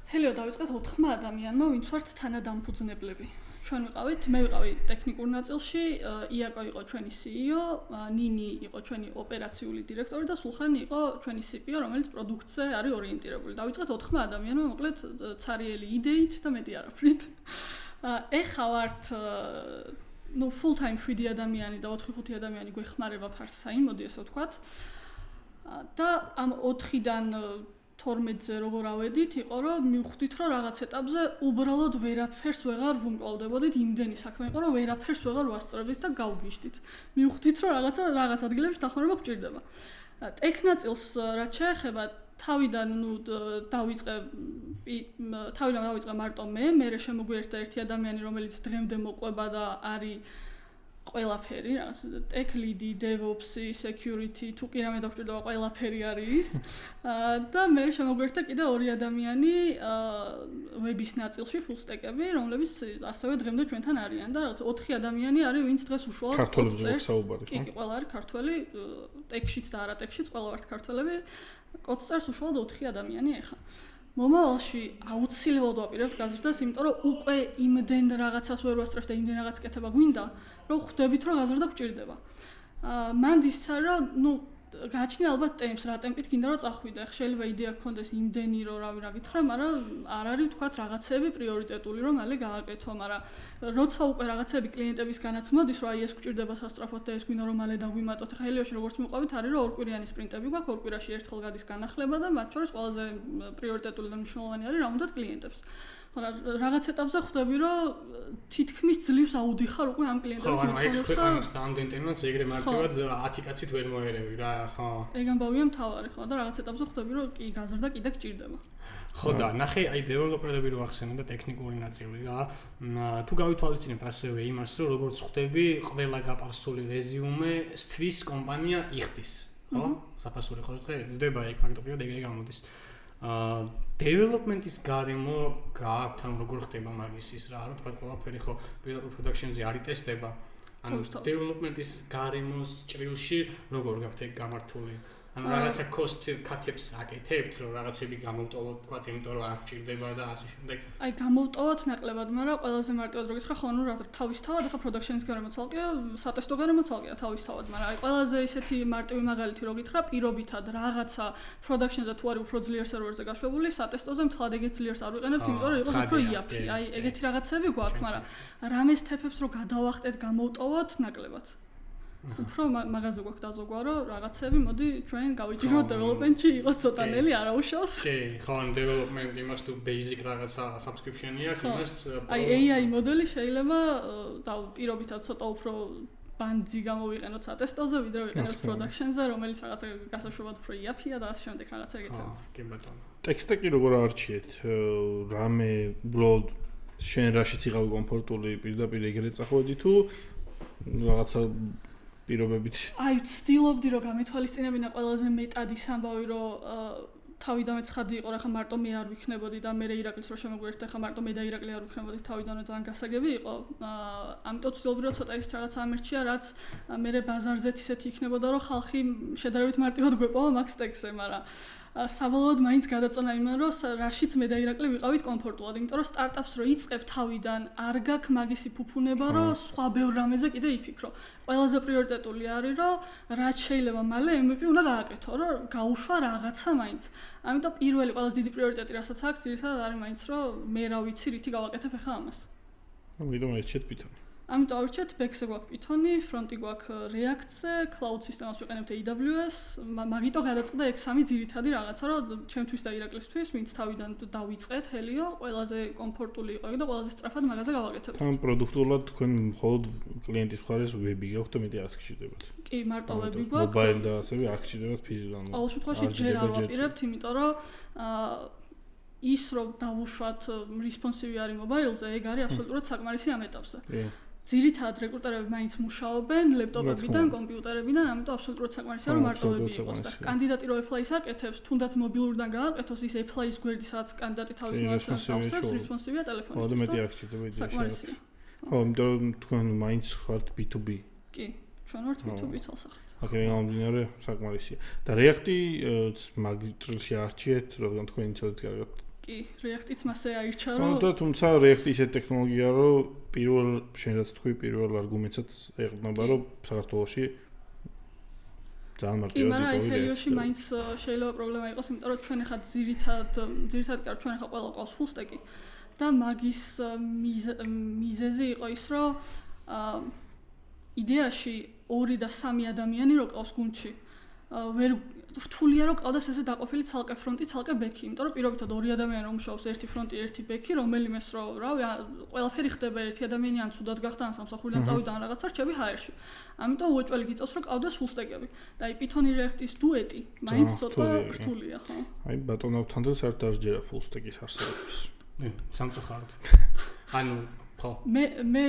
ჰელიო დავიწყეთ 4 ადამიანმა, ვინც ვართ თანადამფუძნებლები. ჩვენ ვიყავით, მე ვიყავი ტექნიკურ ნაწილში, იაკო იყო ჩვენი CEO, ნინი იყო ჩვენი ოპერაციული დირექტორი და სულხანი იყო ჩვენი CPO, რომელიც პროდუქტზე არის ორიენტირებული. დავიწყეთ 4 ადამიანმა, მოკლედ ცარიელი იდეით და მეტი არაფრით. ეხლა ვართ full time 7 ადამიანი და 4-5 ადამიანი გვეხმარება part-time, მოდი ესე ვთქვათ. და ამ 4-დან 12-ზე როგორ ავედით, იყო რომ მივხვდით, რომ რაღაც ეტაპზე უბრალოდ ვერაფერს ვეღარ ვუმკლავდებოდით, იმდენი საქმე იყო, რომ ვერაფერს ვეღარ ვასწრებდით და გავგიჟდით. მივხვდით, რომ რაღაც ადგილებში დახმარება გვჭირდება. ტექნაწილს რაც შეეხება, თავიდან დავიწყე მარტო მე შემოგვიერთდა ერთი ადამიანი, რომელიც დღემდე მოყვება და არის ყველაფერი, რაღაც tech lead-ი, DevOps-ი, security, თუ კი რამე დაგჭირდება ყველაფერი არის ის. და მე შემოგვიერთდა კიდე 2 ადამიანი web-ის ნაწილში, full stack-ები, რომლებიც ასევე დღემდე ჩვენთან არიან და რაღაც 4 ადამიანი არის, ვინც დღეს უშუალოდ ქართველებს საუბარი, ხო? კი, ყველა არის ქართველი, tech-შიც და არა tech-შიც, ყველა ვართ ქართველები. კოდს წერს უშუალოდ 4 ადამიანი ეხა. მომავალში აუცილებლად ვაპირებთ გაზრდას, იმიტომ რომ უკვე იმდენ რაღაცას ვერ ვასწრებთ და იმდენ რაღაც კეთება გვინდა, რომ ხვდებით, რომ გაზრდა გვჭირდება. მანდ ისცა რომ, გააჩნია ალბათ ტემპს, რა ტემპით გინდა რომ წახვიდე. შეიძლება იდეა გქონდეს იმდენი, რომ რავი რა გითხრა, მაგრამ არ არის თქვათ რაღაცები პრიორიტეტული, რომ მალე გააკეთო, მაგრამ როცა უკვე რაღაცები კლიენტებისგანაც მოდის, რომ აი ეს გვჭირდება სასწრაფოდ და ეს გვინდა რომ მალე დაგვიმატოთ. ახლა ჰელიოში როგორც მივყვებით, არის რომ 2 კვირიანი სპრინტები გვაქვს, 2 კვირაში ერთხელ გადის განახლება და მათ შორის ყველაზე პრიორიტეტული და მნიშვნელოვანი არის რა უნდათ კლიენტებს. რაღაც ეტაპზე ხვდები, რომ თითქმის ძლივს აუდიხარ უკვე ამ კლიენტების მოთხოვნებს. ხო, აი, ქვეყანას და ამდენ ტემას ეგრე მარტივად 10 კაცით ვერ მოერევი რა, ხო. ეგ ამბავია მთავარი, ხო, და რაღაც ეტაპზე ხვდები, რომ კი გაზრდა კიდე გჭირდება. ხო და ნახე, აი დეველოპერები რო ახსენე და ტექნიკური ნაწილი რა. თუ გავითვალისწინებთ ასევე იმას, რომ როგორც ხვდები, ყველა გაპარსული რეზიუმე სტვის კომპანია იხდის, ხო? საფასური ხო ხდება ეგ ფაქტობრივად ეგრე გამოდის. development-ის გარემო გააქვთ, ან როგორ ხდება მაგის ის რა, რომ თქვა ყველაფერი ხო production-ზე არის ტესტება. ანუ development-ის გარემოს ჭრილში როგორ გაქვთ ეგ გამართული? ანუ რაღაცა cost cut-ებს აკეთებთ, რომ რაღაცები გამოვტოვოთ, თქვა, იმიტომ რომ არ ჭირდება და ასე შემდეგ. აი გამოვტოვოთ ნაკლებად, მაგრამ ყველაზე მარტივად რო გითხრა, ხო, რა თავისთავად ახლა production-ის გარემო ცალკეა, სატესტო გარემო ცალკეა თავისთავად, მაგრამ აი ყველაზე ისეთი მარტივი მაგალითი რო გითხრა, პირობითად რაღაცა production-ზე თუ არის უფრო ძლიერ სერვერზე გაშვებული, სატესტოზე მთლად ეგეთ ძლიერს არ ვიყენებთ, იმიტომ რომ იყოს უფრო იაფი. აი ეგეთი რაღაცები გვაქვს, მაგრამ რამე სტეპებს რო გადავახტეთ, გამოვტოვოთ ნაკლებად. უფრო მაგაზე გვაქვს დაზოგვა, რომ რაღაცები მოდი ჩვენ გავიჭიროთ development-ში იყოს ცოტანელი არაუშავს. კი, ხო, development იმას თუ basic რაღაცა subscription-ია, იმას აი AI მოდელი შეიძლება პირობითად ცოტა უფრო ბანძი გამოვიყენოთ სატესტოზე, ვიდრე ვიყენოთ production-ზე, რომელიც რაღაცა გასაშვებად უფრო იაფია და ასე შემდეგ რაღაცა ეგეთები. კი ბატონო. ტექსტი როგორ არჩიეთ? რამე უბრალოდ შენ რაშიც იყავი კომფორტული პირდაპირ ეგრე წახვედი თუ რაღაცა პირობებით. აი, ვცდილობდი რომ გამეთვალისწინებინა ყველაზე მეტად ის ამბავი, რომ თავიდანვე ცხადი იყო, რა ხა მარტო მე არ ვიქნებოდი და მე ირაკლის რო შემოგვერთა, ხა მარტო მე და ირაკლი არ ვიქნებოდი, თავიდანვე ძალიან გასაგები იყო. ამიტომ ვცდილობდი რომ ცოტა ის რაღაც ამერჩია, რაც მე ბაზარზეც ისეთი იქნებოდა, რომ ხალხი შედარებით მარტივად გვეპოვა მაგ სტექსზე, მაგრამ საბოლოოდ მაინც გადაწონა იმან, რომ რაშიც მე და ირაკლი ვიყავით კომფორტულად, იმიტომ რომ სტარტაპს რო იწყებ თავიდან, არ გაქვს მაგისი ფუფუნება, რომ სხვა ბევრ რამეზე კიდე იფიქრო. ყველაზე პრიორიტეტული არის, რომ რაც შეიძლება მალე MVP უნდა გააკეთო, რომ გაუშვა რაღაცა მაინც. ამიტომ პირველი ყველაზე დიდი პრიორიტეტი, რასაც აქვს, ძირითადად არის მაინც, რომ მე რა ვიცი, რითი გავაკეთებ ახლა ამას. ამიტომ ერჩეთ Python. ამიტომ ავირჩეთ Back-ზე გვაქვს Python-ი, Front-ი გვაქვს React-ზე, Cloud System-ს ვიყენებთ AWS, მაგიტო გადაწყდა ეგ სამი ძირითადი რაღაცა, რომ ჩემთვის და ირაკლისთვის, ვინც თავიდან დავიწყეთ Helio, ყველაზე კომფორტული იყო და ყველაზე სწრაფად მაგაზე გავაკეთებთ. თან პროდუქტულად თქვენ მხოლოდ კლიენტის მხარეს ვები გაქვთ და მეტი არ გჭირდებათ. კი, მარტო ვები გვაქვს. Mobile და ასევე არ გჭირდებათ ფიზიკალურად. ყოველ შემთხვევაში ჯერ არ ვაპირებთ, იმიტომ რომ ის რომ დავუშვათ responsive არის mobile-ზე, ეგ არის აბსოლუტურად საკმარისი ამ ეტაპზე. ძირითადად რეკრუტერები მაინც მუშაობენ ლეპტოპებიდან, კომპიუტერებიდან, ამიტომ აბსოლუტურად საკმარისია რომ მარტო ვები იყოს და კანდიდატი რო apply-ს აკეთებს, თუნდაც მობილურიდან გააკეთოს, ის apply-ის გვერდი, სადაც კანდიდატი თავის მონაცემს ავსებს, responsive-ია ტელეფონისთვის. ხო, და მეტი არ გჭირდება იდეაში. საკმარისია. ხო, იმიტომ რომ თქვენ მაინც ხართ B2B. კი, ჩვენ ვართ B2B თალსახით. აკეთე გამომდინარე საკმარისია. და React-ი მაგ წრილში არჩიეთ, რადგან თქვენი ცოდით კარგად. კი, React-იც მასე აირჩა, რომ და თუმცა React-ი ისეთი ტექნოლოგია, რომ პირველ შენაც თქვი პირველ არგუმენტსაც ეყრდნობა, რომ საქართველოში ძალიან მარტივად იყო. კი, მაგრამ Helio-ში მაინც შეიძლება პრობლემა იყოს, იმიტომ რომ ჩვენ ახლა ძირითადად კი ჩვენ ახლა ყველა ყავს full stack-ი და მაგის მიზეზი იყო ის, რომ იდეაში 2 და 3 ადამიანი რო ყავს გუნდში, ვერ რთულია რომ ყავდეს ესე დაყოფილი ცალკე ფრონტი, ცალკე ბექი, იმიტომ რომ პირობითად 2 ადამიანი რომ მუშაობს, ერთი ფრონტი, ერთი ბექი, რომელიმეს რო რავი, ყველაფერი ხდება ერთი ადამიანი ან ცუდად გახდა, ან სამსახურიდან წავიდა, ან რაღაცა რჩები HR-ში. ამიტომ უეჭველი გიწევს რომ ყავდეს full stack-ები. და აი Python-ი React-ის დუეტი, მაინც ცოტა რთულია, ხო? აი ბატონავთან და საერთოდ არ ჯერა full stack-ის არსებობის. სამწუხაროდ. ანუ, ხო. მე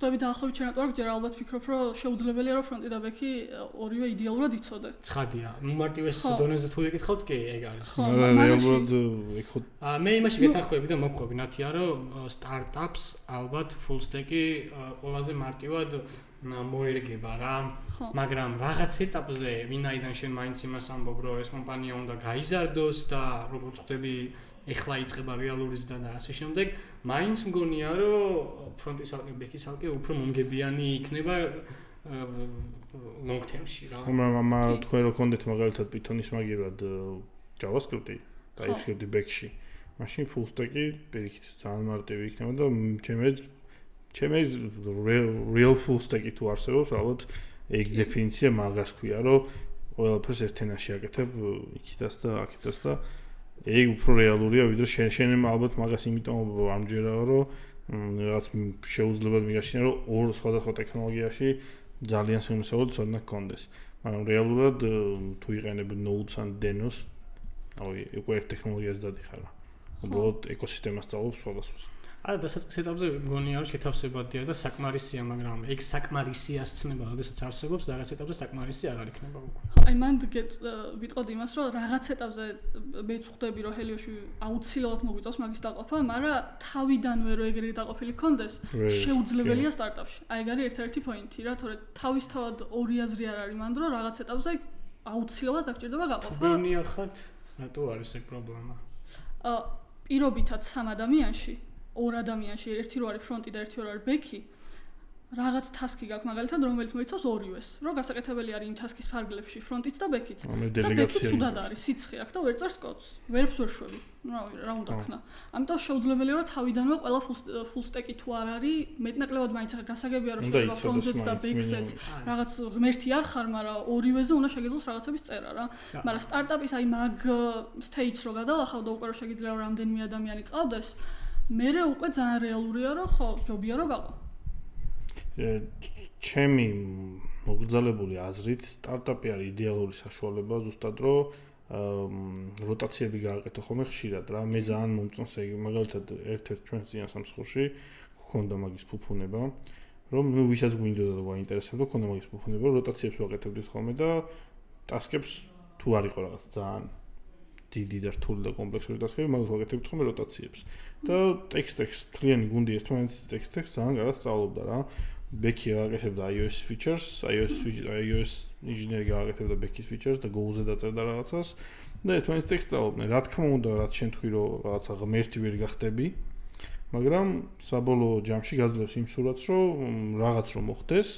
ხვდები დაახლოებით ჩვენ რატო არ გჯერა, ალბათ ვფიქრობ, რომ შეუძლებელია რომ ფრონტი და ბექი ორივე იდეალურად იცოდე. ცხადია. მარტივეს დონეზე თუ ეკითხავთ, კი, ეგ არის. რეალურად ეხო მე იმაში გეთანხმები და მოგხვები, ნათია, რომ სტარტაპს ალბათ full stack-ი ყველაზე მარტივად მოერგება რა. მაგრამ რაღაც ეტაპზე, ვინაიდან შენ მაინც იმას ამბობ, რომ ეს კომპანია უნდა გაიზარდოს და როგორც ხვდები ეხლა იწყება რეალური ზრდა და ასე შემდეგ, მაინც მგონია, რომ ფრონტის ალკე, ბექის ალკე უფრო მომგებიანი იქნება long term-ში რა. მაგრამ თქვენ რო კონდეთ მაგალითად Python-ის მაგერად JavaScript-ი, TypeScript-ი back-ში, მაშინ full stack-ი პირიქით ძალიან მარტივი იქნება და ჩემი real full stack-ი თუ არსებობს, ალბათ ეგ დეფინიცია მაგას ქვია, რომ ყველაფერს ერთენაში აკეთებ იქითაც და აქითაც და ეგ უფრო რეალურია, ვიდრე შენ ალბათ მაგას იმიტომ ამჯერაო, რომ რაღაც შეუძლებელად მიგაშინა, რომ ორ სხვადასხვა ტექნოლოგიაში ძალიან სიმსავალ ცოდნა გქონდეს. მაგრამ რეალურად თუ იყენებ Node-ს ან Deno-ს, აი, უკვე ერთ ტექნოლოგიას დადიხარ. უბრალოდ ეკოსისტემას სწავლობ სხვადასხვას. და დასაწყის ეტაპზე მგონია, რომ შეთავსებადია და საკმარისია, მაგრამ ეგ საკმარისიას ცნება, როდესაც არსებობს, რაღაც ეტაპზე საკმარისი აღარ იქნება უკვე. აი მან ვიტყოდი იმას, რომ რაღაც ეტაპზე მეც ხვდები, რომ Helio-ში აუცილებლად მოგვიწევს მაგის დაყოფა, მაგრამ თავიდანვე რომ ეგრე დაყოფილი ქონდეს, შეუძლებელია სტარტაპში. აი ეგ არის ერთ-ერთი პოინტი რა, თორე თავისთავად ორი აზრი არ არის მანდ, რომ რაღაც ეტაპზე აუცილებლად აღჭირდება გაყოფა. გონია ხართ, რატო არის ეგ პრობლემა? პირობითად 3 ადამიანში 2 ადამიანში, ერთი რო არის ფრონტი და ერთი რო არის ბექი, რაღაც task-ი გაქვს მაგალითად, რომელიც მოიცავს ორივეს. რომ გასაკეთებელი არის იმ task-ის ფარგლებში ფრონტიც და ბექიც. და ბექი თუდად არის, სიცხე აქვს და ვერ წერს კოდს. ვერაფერს ვერ შვები. რა უნდა ქნა. ამიტომ შეუძლებელია რომ თავიდანვე ყველა full stack-ი თუ არ არის, მეტნაკლებად მაინც გასაგებია რომ შეიძლება ფრონტზეც და ბექზეც რაღაც ღმერთი არ ხარ, მაგრამ ორივეზე უნდა შეგეძლოს რაღაცების წერა რა. მაგრამ სტარტაპის აი მაგ stage-ს რო გადალახავ და უკვე რომ შეგიძლია რამდენიმე ადამიანი ყავდეს, მერე უკვე ძალიან რეალურია რომ ხო, ჯობია რომ გაყო. ჩემი მოგრძალებული აზრით, სტარტაპი არის იდეალური საშუალება ზუსტად რომ როტაციები გააკეთო ხოლმე ხშირად რა. მე ძალიან მომწონს ეგ მაგალითად ერთ-ერთ ჩვენ ზიან სამსხურში გქონდა მაგის ფუფუნება, რომ ნუ ვისაც გვინდოდა და გვაინტერესებდა ქონდა მაგის ფუფუნება, როტაციებს ვაკეთებდით ხოლმე და ტასკებს თუ არ იყო რაღაც ძალიან დიდი და რთული და კომპლექსური ტასკები, მაგას ვაკეთებდით ხოლმე როტაციებს. და ტექსტს თლიანი გუნდი ერთმანეთის ტექსტს ძალიან კარგად სწავლობდა რა. ბექი გააკეთებდა iOS features, iOS ინჟინერი გააკეთებდა ბექის features და Go-ზე დაწერდა რაღაცას და ერთმანეთის ტექსტს სწავლობდნენ. რა თქმა უნდა, რაც შენ თქვი რომ რაღაცა ღმერთი ვერ გახდები, მაგრამ საბოლოო ჯამში გაძლევს იმ სურათს, რომ რაღაც რომ მოხდეს,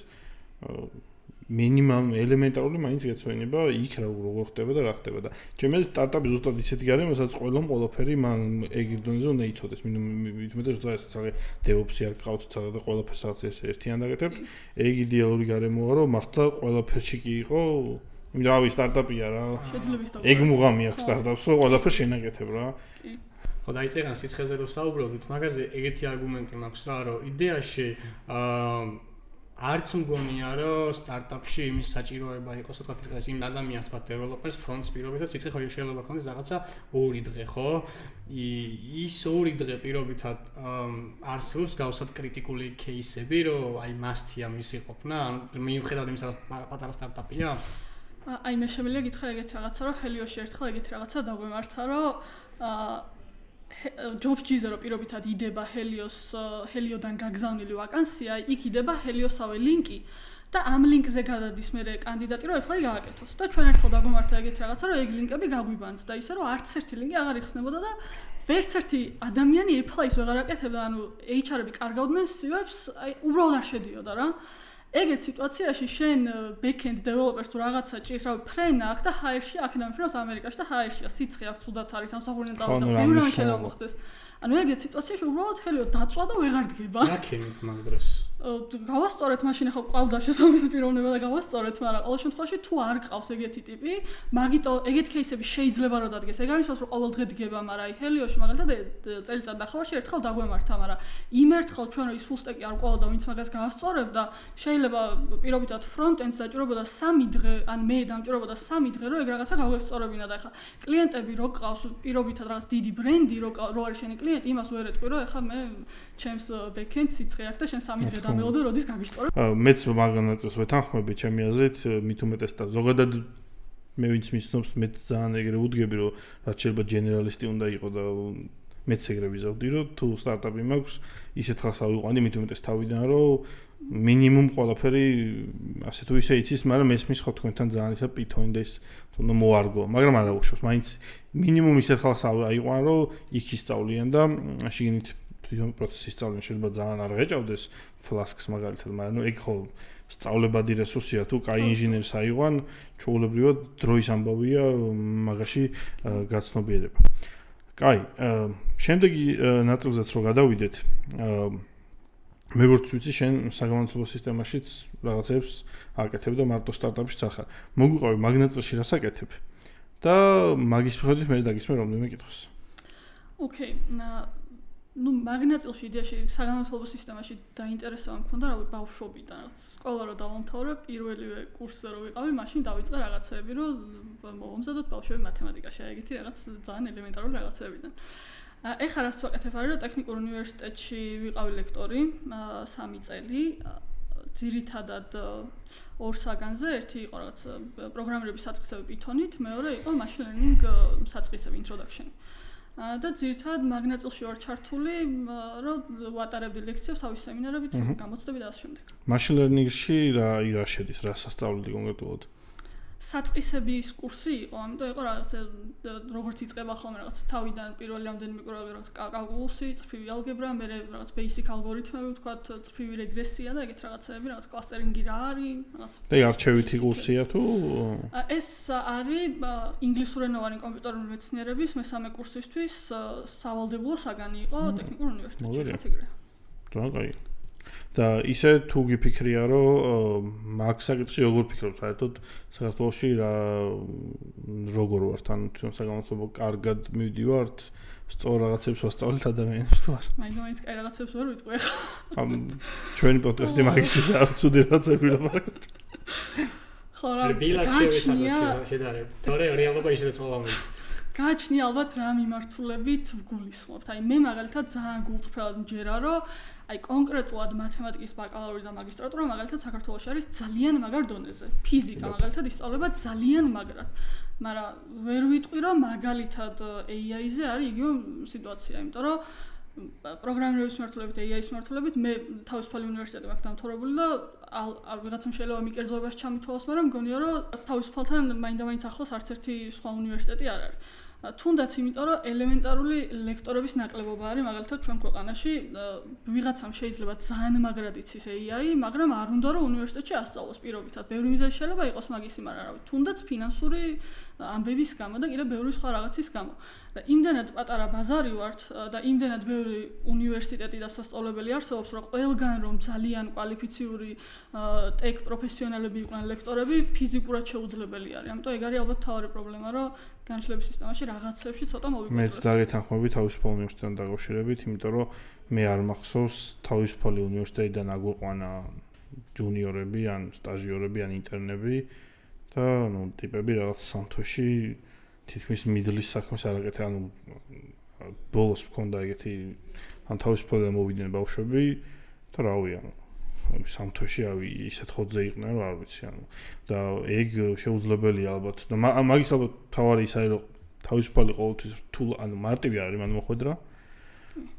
მინიმალ ელემენტარული მაინც გეცვენება იქ როგორ ხდება და რა ხდება და ჩემი სტარტაპი ზუსტად ისეთი გარე, რომელსაც ყველაფერი მან ეგ დონეზე უნდა იცოდეს. მithumetes რომ ძალიან DevOps-ი არ გყავთ და ყველაფერს რაღაც ერთიან დაგეთებთ. ეგ იდეალური გარემოა, რომ მართლა ყველაფერში კი იყო, იმიტომ რავი სტარტაპია რა. ეგ მუღამი აქვს სტარტაპს, რომ ყველაფერს შენაკეთებ რა. ხო დაიწერან სიცხეზე რომ საუბრობთ, მაგაზე ეგეთი არგუმენტი მაქვს რა, რომ იდეაში არც მგონია რომ სტარტაპში იმის საჭიროება იყოს, თქვა ის იმ ადამიანს, თქვა დეველოპერს ფრონტს პირობითად სიცხე ხო შეიძლება ქონდეს რაღაცა 2 დღე, ხო? ის 2 დღე პირობითად არსებობს გავსად კრიტიკული кейსები, რომ აი მასთია მისი ყოფნა, მიუხედავად იმისა, რომ პატარა სტარტაპია. აი მე შემიძლია გითხრა ეგეთი რაღაცა, რომ Helio-ში ერთხელ ეგეთი რაღაცა დაგვემართა, რომ ჯობსჯიზე რომ პირობითად იდება Helio-დან გაგზავნილი ვაკანსია, იქ იდება Helio-სავე ლინკი და ამ ლინკზე გადადის მერე კანდიდატი რომ apply გააკეთოს და ჩვენ ერთხელ დაგვემართა ეგეთი რაღაცა, რომ ეგ ლინკები გაგვიბანს და ისე რომ არც ერთი ლინკი აღარ იხსნებოდა და ვერც ერთი ადამიანი apply-ს ვეღარ აკეთებდა, ანუ HR-ები კარგავდნენ CV-ებს, აი უბრალოდ არ შედიოდა რა. ეგეთ სიტუაციაში შენ back-end developers თუ რაღაცა ჭირს, რავი, ფრენა აქვს და hire-ში აქედან ფრენოს ამერიკაში და hire-შია, სიცხე აქვს თუდად არის, სამსახურიდან წავიდა, ბევრი რამ შეიძლება მოხდეს. ანუ ეგეთ სიტუაციაში უბრალოდ Helio დაწვა და ვეღარ დგება. რა ქენით მაგ დროს? გავასწორეთ მაშინ ახლა ყავდა შესაბამისი პიროვნება და გავასწორეთ, მაგრამ ყოველ შემთხვევაში თუ არ ყავს ეგეთი ტიპი, მაგიტო ეგეთ кейსები შეიძლება რომ დადგეს. ეგ არის რომ ყოველ დღე დგება, მაგრამ აი Helio-ში მაგალითად წელიწად ნახევარში ერთხელ დაგვემართა, მაგრამ იმ ერთხელ ჩვენ ის full stack-ი არ ყავდა, ვინც მაგას გაასწორებდა, შეიძლება პირობითად front-end-ს დაჭირებოდა 3 დღე, ან მე დამჭირებოდა 3 დღე, რომ ეგ რაღაცა გავესწორებინა და ახლა კლიენტები რო ყავს პირობითად რაღაც დიდი ბრენდი, რო არის შენი კლიენტი, იმას ვერ ეტყვი, რომ ახლა მე ჩემს back-end სიცხე აქვს და შენ 3 დღე დამელოდე, როდის გაგისწორებ. მეც მაგანაწილს ვეთანხმები ჩემი აზრით, მithumetes და ზოგადად მე ვინც მიცნობს, მეც ძალიან ეგრე უდგები, რომ რაც შეიძლება გენერალისტი უნდა იყო და მეც ეგრე ვიზავდი, რომ თუ სტარტაპი მაქვს, ისეთ ხალხს ავიყვანი მithumetes თავიდან, რომ მინიმუმ ყველაფერი ასე თუ ისე იცის, მაგრამ მესმის ხო თქვენთან ძალიან ისა Python და ის უნდა მოარგო, მაგრამ არა უშავს, მაინც მინიმუმ ისეთ ხალხს აიყვან, რომ იქ ისწავლიან და შიგნით თვითონ პროცესის სწავლენ შეიძლება ძალიან არ ღეჭავდეს Flask-ს მაგალითად, მაგრამ ნუ ეგ ხო სწავლებადი რესურსია, თუ კაი ინჟინერს აიყვან, ჩვეულებრივად დროის ამბავია მაგაში გაცნობიერება. კაი, შემდეგი ნაწილზეც რო გადავიდეთ, მეგობრებიც ვიცი, შენ საგამომცემლო სისტემაშიც რაღაცებს აკეთებ და მარტო სტარტაპშიც არ ხარ. მოგვიყვები მაგ ნაწილში რას აკეთებ და მაგის მიხედვით მე დაგისმენ რამდენიმე კითხვას. ოკეი, ну მაგნატილში იდეაში საგამომცემლო სისტემაში დაინტერესება მქონდა, რავი, ბავშვობიდან რაღაც სკოლა რო დავამთავრე, პირველივე კურსზე რო ვიყავი, მაშინ დავიწყე რაღაცეები, რომ მომზადოთ ბავშვები მათემატიკაში, ეგეთი რაღაც ძალიან ელემენტარული რაღაცეებიდან. ეხლა რას ვაკეთებ არის, რომ ტექნიკურ უნივერსიტეტში ვიყავი ლექტორი 3 წელი. ძირითადად 2 საგანზე, ერთი იყო რაღაც პროგრამირების საწყისები Python-ით, მეორე იყო machine learning საწყისები introduction. და ძირითადად მაგნატილში ვარ ჩართული, რომ ვატარებდი ლექციებს თავის სემინარებით, გამოცდები და ასე შემდეგ. Machine learning-ში რა შედის, რა სასწავლდი კონკრეტულად? საწყისების კურსი იყო, ამიტომ იყო რაღაც როგორც იწყება ხოლმე რაღაც თავიდან პირველი რამდენიმე კურსი რაღაც კალკულუსი, წრფივი ალგებრა, მე რაღაც basic ალგორითმები, ვთქვათ, წრფივი რეგრესია და ეგეთ რაღაცეები, რაღაც კლასტერინგი რა არის, რაღაც. და არჩევითი კურსია თუ? ეს არის ინგლისურენოვანი კომპიუტერული მეცნიერების მესამე კურსისთვის სავალდებულო საგანი იყო ტექნიკურ უნივერსიტეტში, ხაც ეგრეა. კაი. და ისე თუ გიფიქრია, რომ მაგ საკითხში როგორ ფიქრობ საერთოდ საქართველოში როგორ ვართ, ან თვითონ საგამომცემლო კარგად მივდივართ, სწორ რაღაცებს ვასწავლეთ ადამიანებს თუ არ? მაინც კაი რაღაცებს ვერ ვიტყვი ახლა. ჩვენი პოდკასტი მაგისთვის არის ცუდი რაღაცები ლაპარაკობთ. ხო რა. ბილად შევეცადოთ შედარებ. თორე რეალობა ისედაც მოვამეცით. გააჩნია ალბათ რა მიმართულებით ვგულისხმობთ. აი მე მაგალითად ძალიან გულწრფელად მჯერა, რომ აი კონკრეტულად მათემატიკის ბაკალავრი და მაგისტრატურა მაგალითად საქართველოში არის ძალიან მაგარ დონეზე. ფიზიკა მაგალითად ისწავლება ძალიან მაგრად. მაგრამ ვერ ვიტყვი, რომ მაგალითად AI-ზე არის იგივე სიტუაცია, იმიტომ რომ პროგრამირების მიმართულებით, AI-ის მიმართულებით მე თავისუფალი უნივერსიტეტი მაქვს დამთავრებული და ვიღაცამ შეიძლება მიკერძოებას ჩამითვალოს, მაგრამ მგონია, რომ თავისუფალთან მაინდა-მაინც ახლოს არც ერთი სხვა უნივერსიტეტი არ არის. თუნდაც იმიტომ, რომ ელემენტარული ლექტორების ნაკლებობა არის, მაგალითად ჩვენ ქვეყანაში ვიღაცამ შეიძლება ძალიან მაგრად იცის AI, მაგრამ არ უნდა რომ უნივერსიტეტში ასწავლოს პირობითად. ბევრი მიზეზი შეიძლება იყოს მაგისი, მაგრამ რავი, თუნდაც ფინანსური ამბების გამო და კიდევ ბევრი სხვა რაღაცის გამო. და იმდენად პატარა ბაზარი ვართ და იმდენად ბევრი უნივერსიტეტი და სასწავლებელი არსებობს, რომ ყველგან რომ ძალიან კვალიფიციური ტექ პროფესიონალები იყვნენ ლექტორები, ფიზიკურად შეუძლებელი არის. ამიტომ ეგ არის ალბათ თავარი პრობლემა, რომ განათლების სისტემაში რაღაცებში ცოტა მოვიკეთოთ. მეც დაგეთანხმები თავისუფალ უნივერსიტეტთან დაკავშირებით, იმიტომ რომ მე არ მახსოვს თავისუფალი უნივერსიტეტიდან აგვიყვანა ჯუნიორები ან სტაჟიორები ან ინტერნები და ნუ ტიპები რაღაც სამთოში თითქმის მიდლის საქმეს არ აკეთე, ანუ ბოლოს მქონდა ეგეთი ან თავისუფალად მოვიდნენ ბავშვები და რავი, ანუ სამთოში ისეთ ხოძზე იყვნენ, რომ არ ვიცი, ანუ და ეგ შეუძლებელია ალბათ. და მაგის ალბათ თავარი ის არის, რომ თავისუფალი ყოველთვის რთულ, ანუ მარტივი არ არის მან მოხვედრა.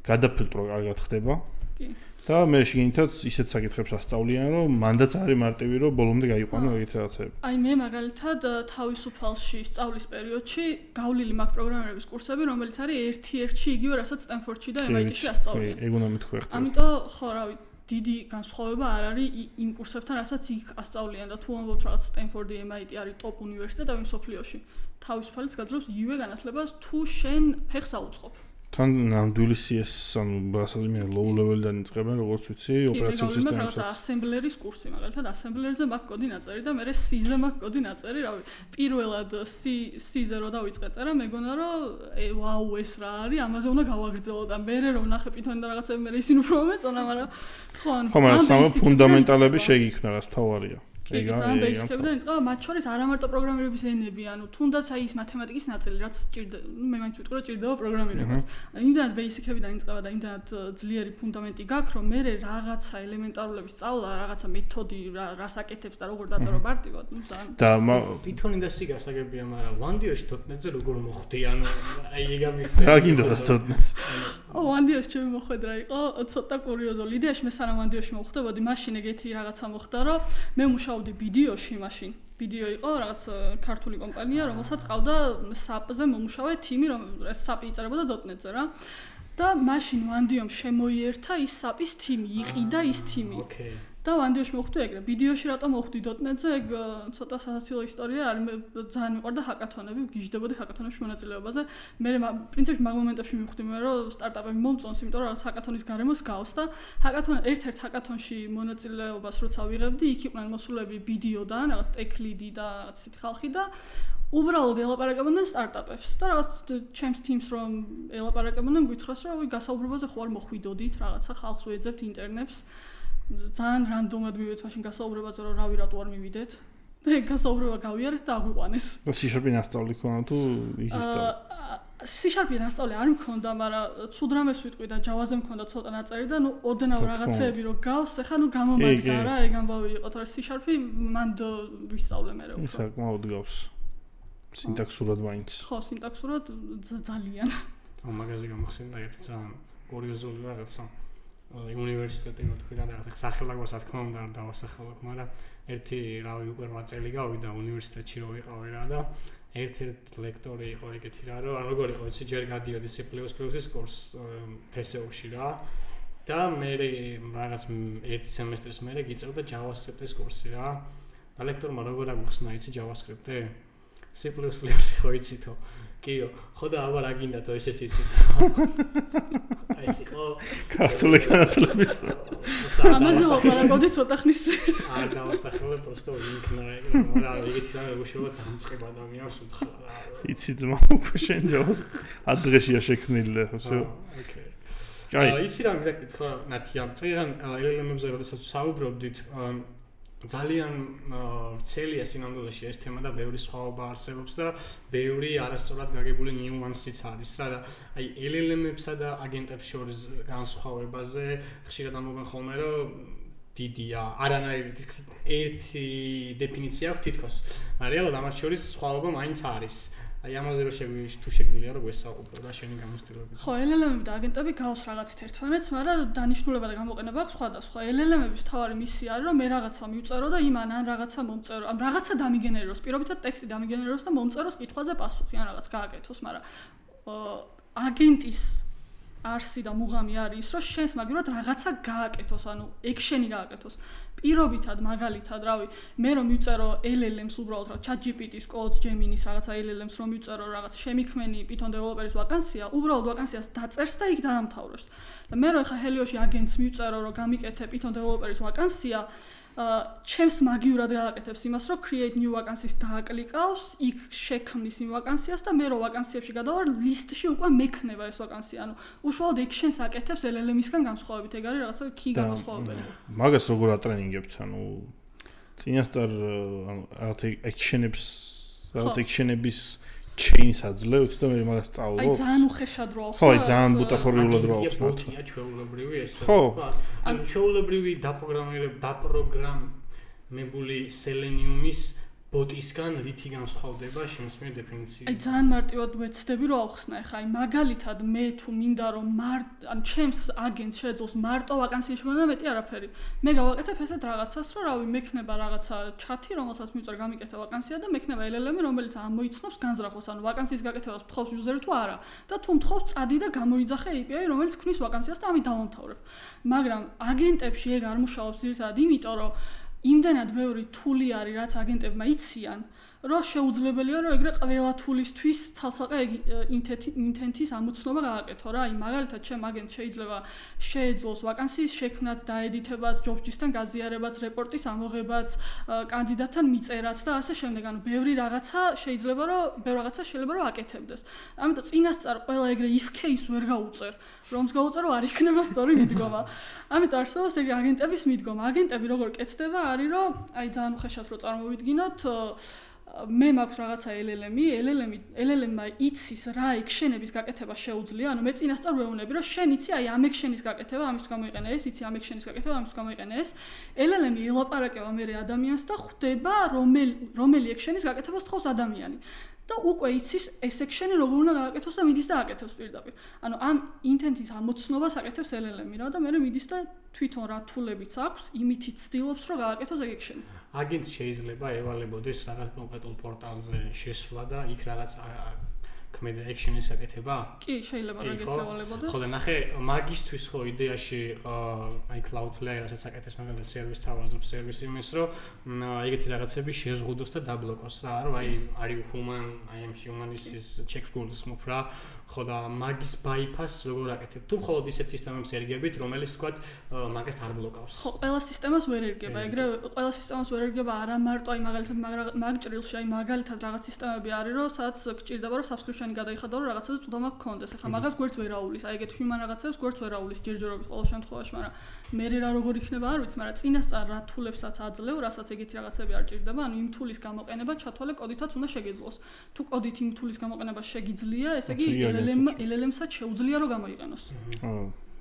გადაფილტრო კარგად ხდება. კი. და მე შეგინითაც ისეთ საკითხებს ასწავლიან, რომ მანდაც არის მარტივი, რომ ბოლომდე გაიყვანო ეგეთ რაღაცები. აი მე მაგალითად თავისუფალში სწავლის პერიოდში გავლილი მაქვს პროგრამირების კურსები, რომელიც არის ერთ-ერთი იგივე, რასაც სტენფორდში და MIT-ში ასწავლიან. ეგ უნდა მithქვი ახლა. ამიტომ ხო რავი, დიდი განსხვავება არ არის იმ კურსებთან, რასაც იქ ასწავლიან და თუ ამბობთ რაღაც სტენფორდი, MIT არის ტოპ უნივერსიტეტი მსოფლიოში. თავისუფალიც გაძლევს იგივე განათლებას, თუ შენ ფეხს აუწყობ. თან ნამდვილი CS, ანუ ბასალიმია low level-დან იწყებენ, როგორც ვიცი, ოპერაციულ სისტემას. ასემბლერის კურსი, მაგალითად, ასემბლერზე მაქვს კოდი ნაწერი და მე C-ზე მაქვს კოდი ნაწერი, რავი. პირველად C-ზე რო დავიწყე წერა, მეგონა რომ ვაუ, ეს რა არის, ამაზე უნდა გავაგრძელო და მე რომ ნახე Python და რაღაცები, მე ისინი უფრო მომეწონა, მაგრამ ხო, ანუ ძალიან ფუნდამენტალები შეგიქმნა, რაც თავარია. ეგ ძალიან ბეისიკებიდან იწყება, მათ შორის არა მარტო პროგრამირების ენები, ანუ თუნდაც აი ის მათემატიკის ნაწილი, რაც მე მაინც ვიტყვი, რომ ჭირდება პროგრამირებას. იმდანად ბეისიკებიდან იწყება და იმდანად ძლიერი ფუნდამენტი გაქვს, რომ მე რაღაცა ელემენტარულების სწავლა, რაღაცა მეთოდი, რას აკეთებს და როგორ დაწერო მარტივად, ну ძალიან. და Python-ი და C გასაგებია, მაგრამ Wandio-ში .NET-ზე როგორ მოხდი, ანუ აი ეგ ამიხსენე. რა გინდა .NET-ს? Wandio-ში ჩემი მოხვედრა იყო ცოტა კურიოზული. იდეაში მე სანამ Wandio-ში მოვხდებოდი, მაშინ ეგეთი რაღაცა მოხდა, რომ მე მუშაობდი BDO-ში მაშინ. BDO იყო რაღაც ქართული კომპანია, რომელსაც ყავდა SAP-ზე მომუშავე თიმი, რომელიც SAP-ი იწერებოდა .NET-ზე რა. და მაშინ Wandio-მ შემოიერთა ის SAP-ის თიმი, იყიდა ის თიმი. და Wandio-ში მოხვდი ეგრე. BDO-ში რატომ მოხვდი .NET-ზე, ეგ ცოტა სასაცილო ისტორია არის. მე ძალიან მიყვარდა ჰაკათონები, გიჟდებოდი ჰაკათონებში მონაწილეობაზე. მე პრინციპში მაგ მომენტებში მივხვდი მე რომ სტარტაპები მომწონს, იმიტომ რომ რაღაც ჰაკათონის გარემოს გავს და ერთ-ერთ ჰაკათონში მონაწილეობას როცა ვიღებდი, იქ იყვნენ მოსულები BDO-დან, რაღაც tech lead-ი და რაღაც ისეთი ხალხი და უბრალოდ ელაპარაკებოდნენ სტარტაპებს და რაღაც ჩემს teams რომ ელაპარაკებოდნენ, გითხრას რომ გასაუბრებაზე ხო არ მოხვიდოდით, რაღაცა ხალხს ვეძებთ ინტერნებს. ძალიან რანდომად მივიდეთ მაშინ გასაუბრებაზე, რომ რავი რატო არ მივიდეთ. და ეგ გასაუბრება გავიარეთ და აგვიყვანეს. და C# ნასწავლი ქონა თუ ის ისწავლე? C# ნასწავლი არ მქონდა, მაგრამ ცუდ რამეს ვიტყვი და Java-ზე მქონდა ცოტა ნაწერი და ნუ ოდნავ რაღაცეები რომ გავს, ეხლა ნუ გამომადგა რა, ეგ ამბავი იყო, თორე C# მანდ ვისწავლე მე რა. საკმაოდ გავს. სინტაქსურად მაინც. ხო, სინტაქსურად ძალიან. მაგაზე გამახსენდა ერთ ძალიან კურიოზული რაღაცა. უნივერსიტეტი რო თქვი და რაღაც სახელმწიფოს რა თქმა უნდა არ დავასახელებ, მაგრამ ერთი რავი უკვე 8 წელი გავიდა უნივერსიტეტში რო ვიყავი რა და ერთ-ერთი ლექტორი იყო ეგეთი რა, რომ როგორ იყო იცი ჯერ გადიოდი C++-ის კურს TSU-ში რა და მე რაღაც ერთ სემესტრს მერე გიწევდა JavaScript-ის კურსი რა. და ლექტორმა როგორ აგვიხსნა იცი JavaScript-ი? C++-ი ხო იცითო? კიო, ხო და აბა რა გინდათო ესეც იცით. აი ეს იყო ქართული განათლების. ამაზე ვაპარაკობდი ცოტა ხნის წინ. არ დავასახელებ, просто იქნა ეგ, მაგრამ ეგეთი რა როგორ შეიძლება დამწყებ ადამიანს უთხრა რა. იცი ძმა უკვე შენ JavaScript ადრესია შექმნილი და ხო. ოკეი. კაი. იცი რა მეკითხა ნათია. წეგან LLM-ებზე როდესაც საუბრობდით, ძალიან ვრცელია სინამდვილეში ეს თემა და ბევრი სხვაობა არსებობს და ბევრი არასწორად გაგებული ნიუანსიც არის რა და აი LLM-ებსა და აგენტებს შორის განსხვავებაზე ხშირად ამბობენ ხოლმე რომ დიდია არანაირი ერთი დეფინიცია აქვს თითქოს მაგრამ რეალურად ამას შორის სხვაობა მაინც არის აი ამაზე რო თუ შეგვიძლია რომ ვესაუბრო და შენი გამოცდილებით. ხო, LLM-ები და აგენტები გავს რაღაცით ერთმანეთს, მაგრამ დანიშნულება და გამოყენება აქვს სხვადასხვა. LLM-ების თავარი მისია არის რომ მე რაღაცა მივწერო და იმან ან რაღაცა მომწერო, ან რაღაცა დამიგენეროს, პირობითად ტექსტი დამიგენეროს და მომწეროს კითხვაზე პასუხი, ან რაღაც გააკეთოს, მაგრამ აგენტის არსი და მუღამი არის ის, რომ შენს მაგივრად რაღაცა გააკეთოს, ანუ ექშენი გააკეთოს. პირობითად მაგალითად, რავი, მე რომ მივწერო LLM-ს უბრალოდ რა ChatGPT-ს, კოდს, Gemini-ს, რაღაცა LLM-ს რომ მივწერო რაღაც შემიქმნენი Python developer-ის ვაკანსია, უბრალოდ ვაკანსიას დაწერს და იქ დაამთავრებს. და მე რომ ხა Helio-ში აგენტს მივწერო რომ გამიკეთე Python developer-ის ვაკანსია, ჩემს მაგივრად გააკეთებს იმას, რომ create new vacancies დააკლიკავს, იქ შექმნის იმ ვაკანსიას და მე რომ ვაკანსიებში გადავარ, ლისტში უკვე მექნება ეს ვაკანსია. ანუ უშუალოდ action-ს აკეთებს LLM-ისგან განსხვავებით, ეგ არის რაღაცა key განსხვავებები. მაგას როგორ ატრენინგებთ, ანუ წინასწარ რაღაც action-ების chain-ს აძლევთ და მე მაგას სწავლობ. აი ძალიან უხეშად რო აქვს. ხო, აი ძალიან ბუტაფორიულად რო აქვს. ბოტია ჩვეულებრივი ეს. ხო. ან ჩვეულებრივი დაპროგრამებული Selenium-ის ბოტისგან რითი განსხვავდება შენს მიერ დეფინიციით? აი ძალიან მარტივად ვეცდები რომ ავხსნა ახლა აი მაგალითად მე თუ მინდა რომ ან ჩემს აგენტს შეეძლოს მარტო ვაკანსიაში მქონდა მეტი არაფერი. მე გავაკეთებ ესეთ რაღაცას რომ რავი მექნება რაღაცა ჩათი რომელსაც მივწერ გამიკეთე ვაკანსია და მექნება LLM რომელიც ამოიცნობს განზრახოს ანუ ვაკანსიის გაკეთებას მთხოვს user თუ არა და თუ მთხოვს წადი და გამოიძახე API რომელიც ქმნის ვაკანსიას და ამით დავამთავრებ. მაგრამ აგენტებში ეგ არ მუშაობს ძირითადად იმიტომ რომ იმდენად ბევრი თული არის რაც აგენტებმა იციან რომ შეუძლებელია რომ ეგრე ყველა თულისთვის ცალსაყე ინტენთის ამოცნობა გააკეთო რა. აი მაგალითად ჩემ აგენტს შეიძლება შეეძლოს ვაკანსიის შექმნაც, დაედიტებაც, ჯობსჯისთან გაზიარებაც, რეპორტის ამოღებაც, კანდიდატთან მიწერაც და ასე შემდეგ. ანუ ბევრი რაღაცა შეიძლება რომ აკეთებდეს. ამიტომ წინასწარ ყველა ეგრე if case ვერ გაუწერ. რომს გაუწერო არ იქნება სწორი მიდგომა. ამიტომ არსებობს ეგ აგენტების მიდგომა. აგენტები როგორ კეთდება არის რომ აი ძალიან უხეშად რო წარმოვიდგინოთ მე მაქვს რაღაცა LLM-მა იცის რა ექშენების გაკეთება შეუძლია. ანუ მე წინასწარ ვეუბნები რომ შენ იცი აი ამ ექშენის გაკეთება, ამისთვის გამოიყენე ეს, იცი ამ ექშენის გაკეთება, ამისთვის გამოიყენე ეს. LLM-ი ელაპარაკება მე ადამიანს და ხვდება რომელი ექშენის გაკეთებას თხოვს ადამიანი. და უკვე იცის ეს ექშენი როგორ უნდა გააკეთოს და მიდის და აკეთებს პირდაპირ. ანუ ამ ინტენთის ამოცნობას აკეთებს LLM-ი რა და მე მიდის და თვითონ რა თულებიც აქვს, იმითიც ცდილობს რომ გააკეთოს ეგ ექშენი. აგენტს შეიძლება ევალებოდეს რაღაც კონკრეტულ პორტალზე შესვლა და იქ რაღაც ქმედა ექშენის აკეთება? კი, შეიძლება რაღაცა ევალებოდეს. ხო და ნახე, მაგისთვის ხო იდეაში აი Cloudflare რასაც აკეთებს მაგალითად სერვისს თავაზობს სერვისი იმის რომ ეგეთი რაღაცები შეზღუდოს და დაბლოკოს რა, რომ აი are you human, I am human is checks rules მოფრა ხო და მაგის bypass როგორ აკეთებ? თუ მხოლოდ ისეთ სისტემებს ერგებით, რომელიც თქვათ მაგას არ ბლოკავს. ხო, ყველა სისტემას ვერ ერგება. ეგრე ყველა სისტემას ვერ ერგება არა მარტო აი მაგალითად მაგ ჭრილში აი მაგალითად რაღაც სისტემები არის, რომ სადაც გჭირდება რომ subscription-ი გადაიხადო რომ რაღაცაზე წვდომა გქონდეს. ახლა მაგას გვერდს ვერ აუვლის. აი ეგეთ human რაღაცებს გვერდს ვერ აუვლის ჯერჯერობით ყოველ შემთხვევაში, მაგრამ მე რა როგორ იქნება არ ვიცი, მაგრამ წინასწარ რა თულებსაც აძლევ, რასაც ეგეთი რაღაცები არ ჭირდება, ანუ იმ თულის გამოყენება ჩათვალე კოდითაც უნდა შეგეძლოს. თუ კოდით იმ თულის გამოყენება შეგიძლია, ესე იგი LLM-საც შეუძლია რომ გამოიყენოს.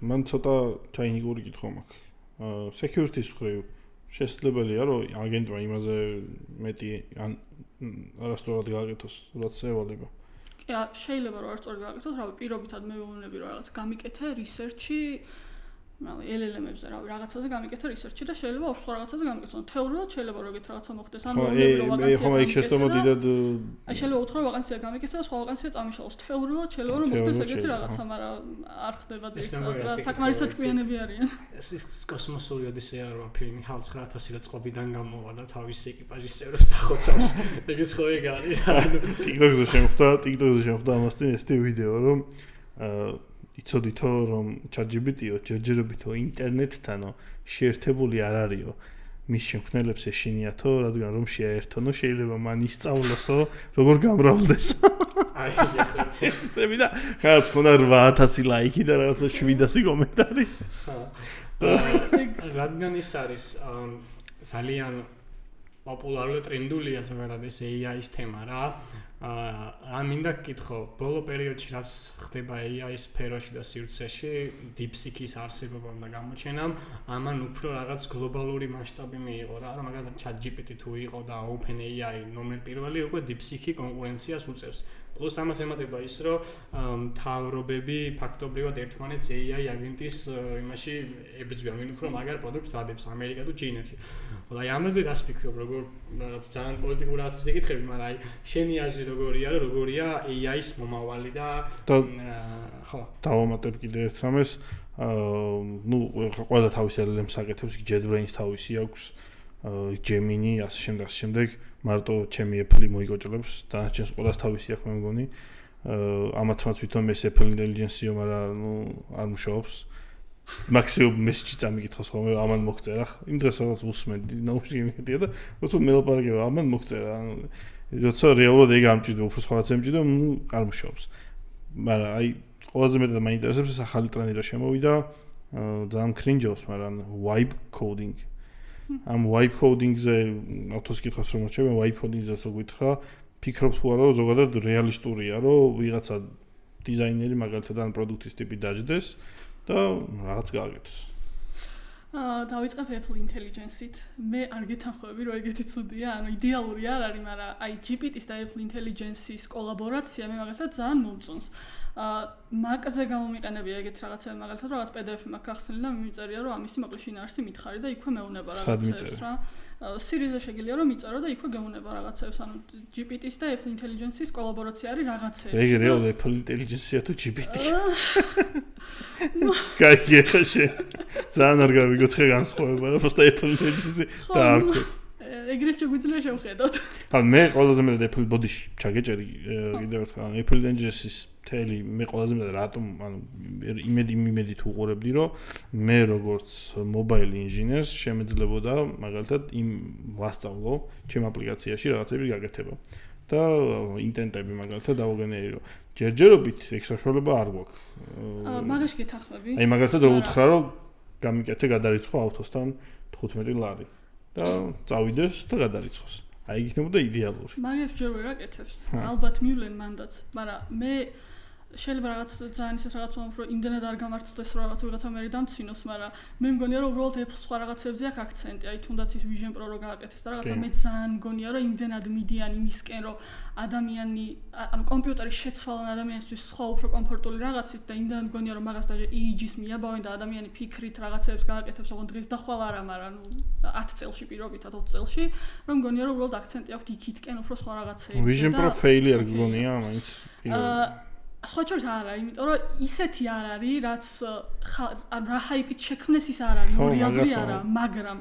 მან ცოტა ჩაინიკური კითხვა მაქვს. Security-ის მხრივ შესაძლებელია რომ აგენტმა იმაზე მეტი არასწორად გააკეთოს, რაც ევალება. კი, შეიძლება რომ არასწორად გააკეთოს, რავი, პირობითად მე ვეუბნები რომ რაღაც გამიკეთე research-ი LLM-ებზე რაღაცაზე გამიკეთე research-ი და შეიძლება უშუალო რაღაცაზე გამიკეთო. თეორიულად შეიძლება რომ ეგეთ რაღაცა მოხდეს. ანუ მე ხომ იქ შეცდომოდიდად აი შეიძლება უთხრა ვაკანსია გამიკეთე და სხვა ვაკანსია წამიშალოს. თეორიულად შეიძლება რომ მოხდეს ეგეთი რაღაცა, მაგრამ არ ხდება ძირითადად. საკმარისად ჭკვიანები არიან. ეს კოსმოსური ოდისეა რო ფილმი 9,000 რწყობიდან გამოვა და თავის ეკიპაჟის წევრებს დახოცავს. ეგეც ხო ეგ არის. TikTok-ზე შემოხდა ამასთან ესეთი ვიდეო რომ იცოდითო რომ ChatGPT-ო ჯერჯერობითო ინტერნეტთანო შეერთებული არ არისო მის შემქმნელებს ეშინიათო რადგან რომ შეაერთონო შეიძლება მან ისწავლოსო როგორ გამრავლდეს აი ხეცები და ხაც ხონა 8000 ლაიქი და რაღაცა 700 კომენტარი რადგან ის არის ძალიან პოპულარული ტრენდულია ზოგადად ეს AI-ის თემა რა. რა მინდა გკითხო, ბოლო პერიოდში რაც ხდება AI-ის სფეროში და სივრცეში, DeepSeek-ის არსებობამ და გამოჩენამ, ამან უფრო რაღაც გლობალური მასშტაბი მიიღო რა, რომ მაგალითად ChatGPT თუ იყო და OpenAI ნომერ პირველი, უკვე DeepSeek-ი კონკურენციას უწევს. Plus ამას ემატება ის, რომ მთავრობები ფაქტობრივად ერთმანეთს AI აგენტის იმაში ებრძვიან, ვინ უფრო მაგარ პროდუქტს დადებს, ამერიკა თუ ჩინეთი. აი ამაზე რას ფიქრობ, როგორ რაღაც ძალიან პოლიტიკური რაღაცას ეკითხები, მაგრამ აი შენი აზრი როგორია, როგორია AI-ის მომავალი და ხო. დავამატებ კიდევ ერთ რამეს, ნუ ყველა თავის LLM-ს აკეთებს, JetBrains თავისი აქვს, Gemini, ასე შემდეგ, მარტო ჩემი Apple მოიგოჭრებს და ჩემს ყველას თავისი აქვს მე მგონი. ამათმაც ვითომ ეს Apple Intelligence-ო, მაგრამ ნუ არ მუშაობს. მაქსიმუმ მესიჯი წამიკითხოს ხოლმე, ამან მოგწერა. იმ დღეს რაღაც უსმენდი, ნაუშნი მიდია და უცებ მელაპარაკება, ამან მოგწერა. როცა რეალურად ეგ ამჭირდება, უფრო სხვა რაც ემჭირდება, ნუ არ მუშაობს. მაგრამ აი ყველაზე მეტად მაინტერესებს ეს ახალი ტრენდი რა შემოვიდა, ძალიან კრინჯობს, მაგრამ vibe coding. ამ vibe coding-ზე ავთოს კითხავს რომ მოჩვენე, vibe coding-ზე რო გითხრა, ფიქრობ თუ არა, რომ ზოგადად რეალისტურია, რომ ვიღაცა დიზაინერი მაგალითად ან პროდუქტის ტიპი დაждდეს და რაღაც გააკეთოს. დავიწყებ Apple Intelligence-ით. მე არ გეთანხმები, რომ ეგეთი ცუდია, ანუ იდეალური არ არის, მაგრამ აი GPT-ის და Apple Intelligence-ის კოლაბორაცია მე მაგალითად ძალიან მომწონს. Mac-ზე გამომიყენებია ეგეთ რაღაცები, მაგალითად რაღაც PDF-ი მაქვს ახსნილი და მიმიწერია, რომ ამისი მოკლე შინაარსი მითხარი და იქვე მეუნება რაღაცებს რა. Series-ზე შეგიძლია რომ მიწერო და იქვე გეუნება რაღაცებს, ანუ GPT-ის და Apple Intelligence-ის კოლაბორაცია არის რაღაცები. ეგ რეალურად Apple Intelligence-ია თუ GPT? კაი, ხაშე. ძალიან არ გავიგოცხე განსხვავება, რა просто Apple Intelligence და არქოს. ეგრეთ შეგვიძლია შევხედოთ. ან მე ყველაზე მეტად Apple Body-ში ჩაგეჭერი კიდევ ერთხელ Apple Intelligence-ის მთელი მე ყველაზე მეტად რატომ ანუ იმედით უყურებდი რომ მე როგორც mobile engineers შემეძლებოდა მაგალითად იმ ვასწავლო ჩემ აპლიკაციაში რაღაცების გაკეთება და ინტენტები მაგალითად დავაგენერი რომ ჯერჯერობით ეგ საშუალება არ გვაქვს. მაგაში გეთანხმები? აი მაგალითად რომ უთხრა რომ გამიკეთე გადარიცხვა ავტოსთან 15 ლარი. და წავიდეს და გადარიცხოს. აი იქ იქნებოდა იდეალური. მაგებს ჯერ ვერ აკეთებს. ალბათ მივლენ მანდაც, მაგრამ მე შეიძლება რაღაც ძალიან ისეთ რაღაც ვამბობ, რომ იმდენად არ გამართლდეს რომ რაღაც ვიღაცა მე დამცინოს, მაგრამ მე მგონია რომ უბრალოდ Apple სხვა რაღაცებზე აქვს აქცენტი, აი თუნდაც ის Vision Pro რო გააკეთეს და რაღაცა მე ძალიან მგონია რომ იმდენად მიდიან იმისკენ რომ ადამიანი, ანუ კომპიუტერი შეცვალან ადამიანისთვის სხვა უფრო კომფორტული რაღაცით და იმდენად მგონია რომ მაგას დაჟე EEG-ს მიაბავენ და ადამიანი ფიქრით რაღაცებს გააკეთებს, ოღონდ დღეს და ხვალ არა, მაგრამ ნუ 10 წელში პირობითად 20 წელში, რომ მგონია რომ უბრალოდ აქცენტი აქვს იქითკენ უფრო სხვა რაღაცეებზე. Vision Pro failure არ გგონია მაინც. სხვა შორის არ არის, იმიტომ რომ ისეთი არ არის, რაც ან რა ჰაიპით შექმნეს ის არ არის, ორი აზრი არა, მაგრამ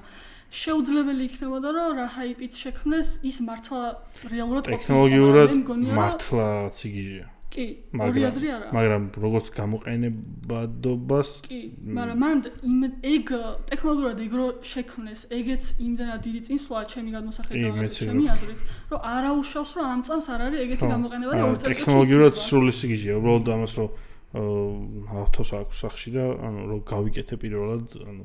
შეუძლებელი იქნებოდა რომ რა ჰაიპით შექმნეს ის მართლა რეალურად ტექნოლოგიურად მართლა რაც იგიჟია. კი, ორი აზრი არა. მაგრამ როგორც გამოყენებადობას კი, მაგრამ მან ეგ ტექნოლოგიურად ეგ რო შექმნეს, ეგეც იმდენად დიდი წინსვლა ჩემი გადმოსახედავად, ჩემი აზრით, რომ არაუშავს რომ ამ წამს არ არის ეგეთი გამოყენება და 2 წელიწადში. ტექნოლოგიურად სრული სიგიჟეა, უბრალოდ ამას რომ ავტოს აქვს სახში და ანუ რომ გავიკეთე პირველად, ანუ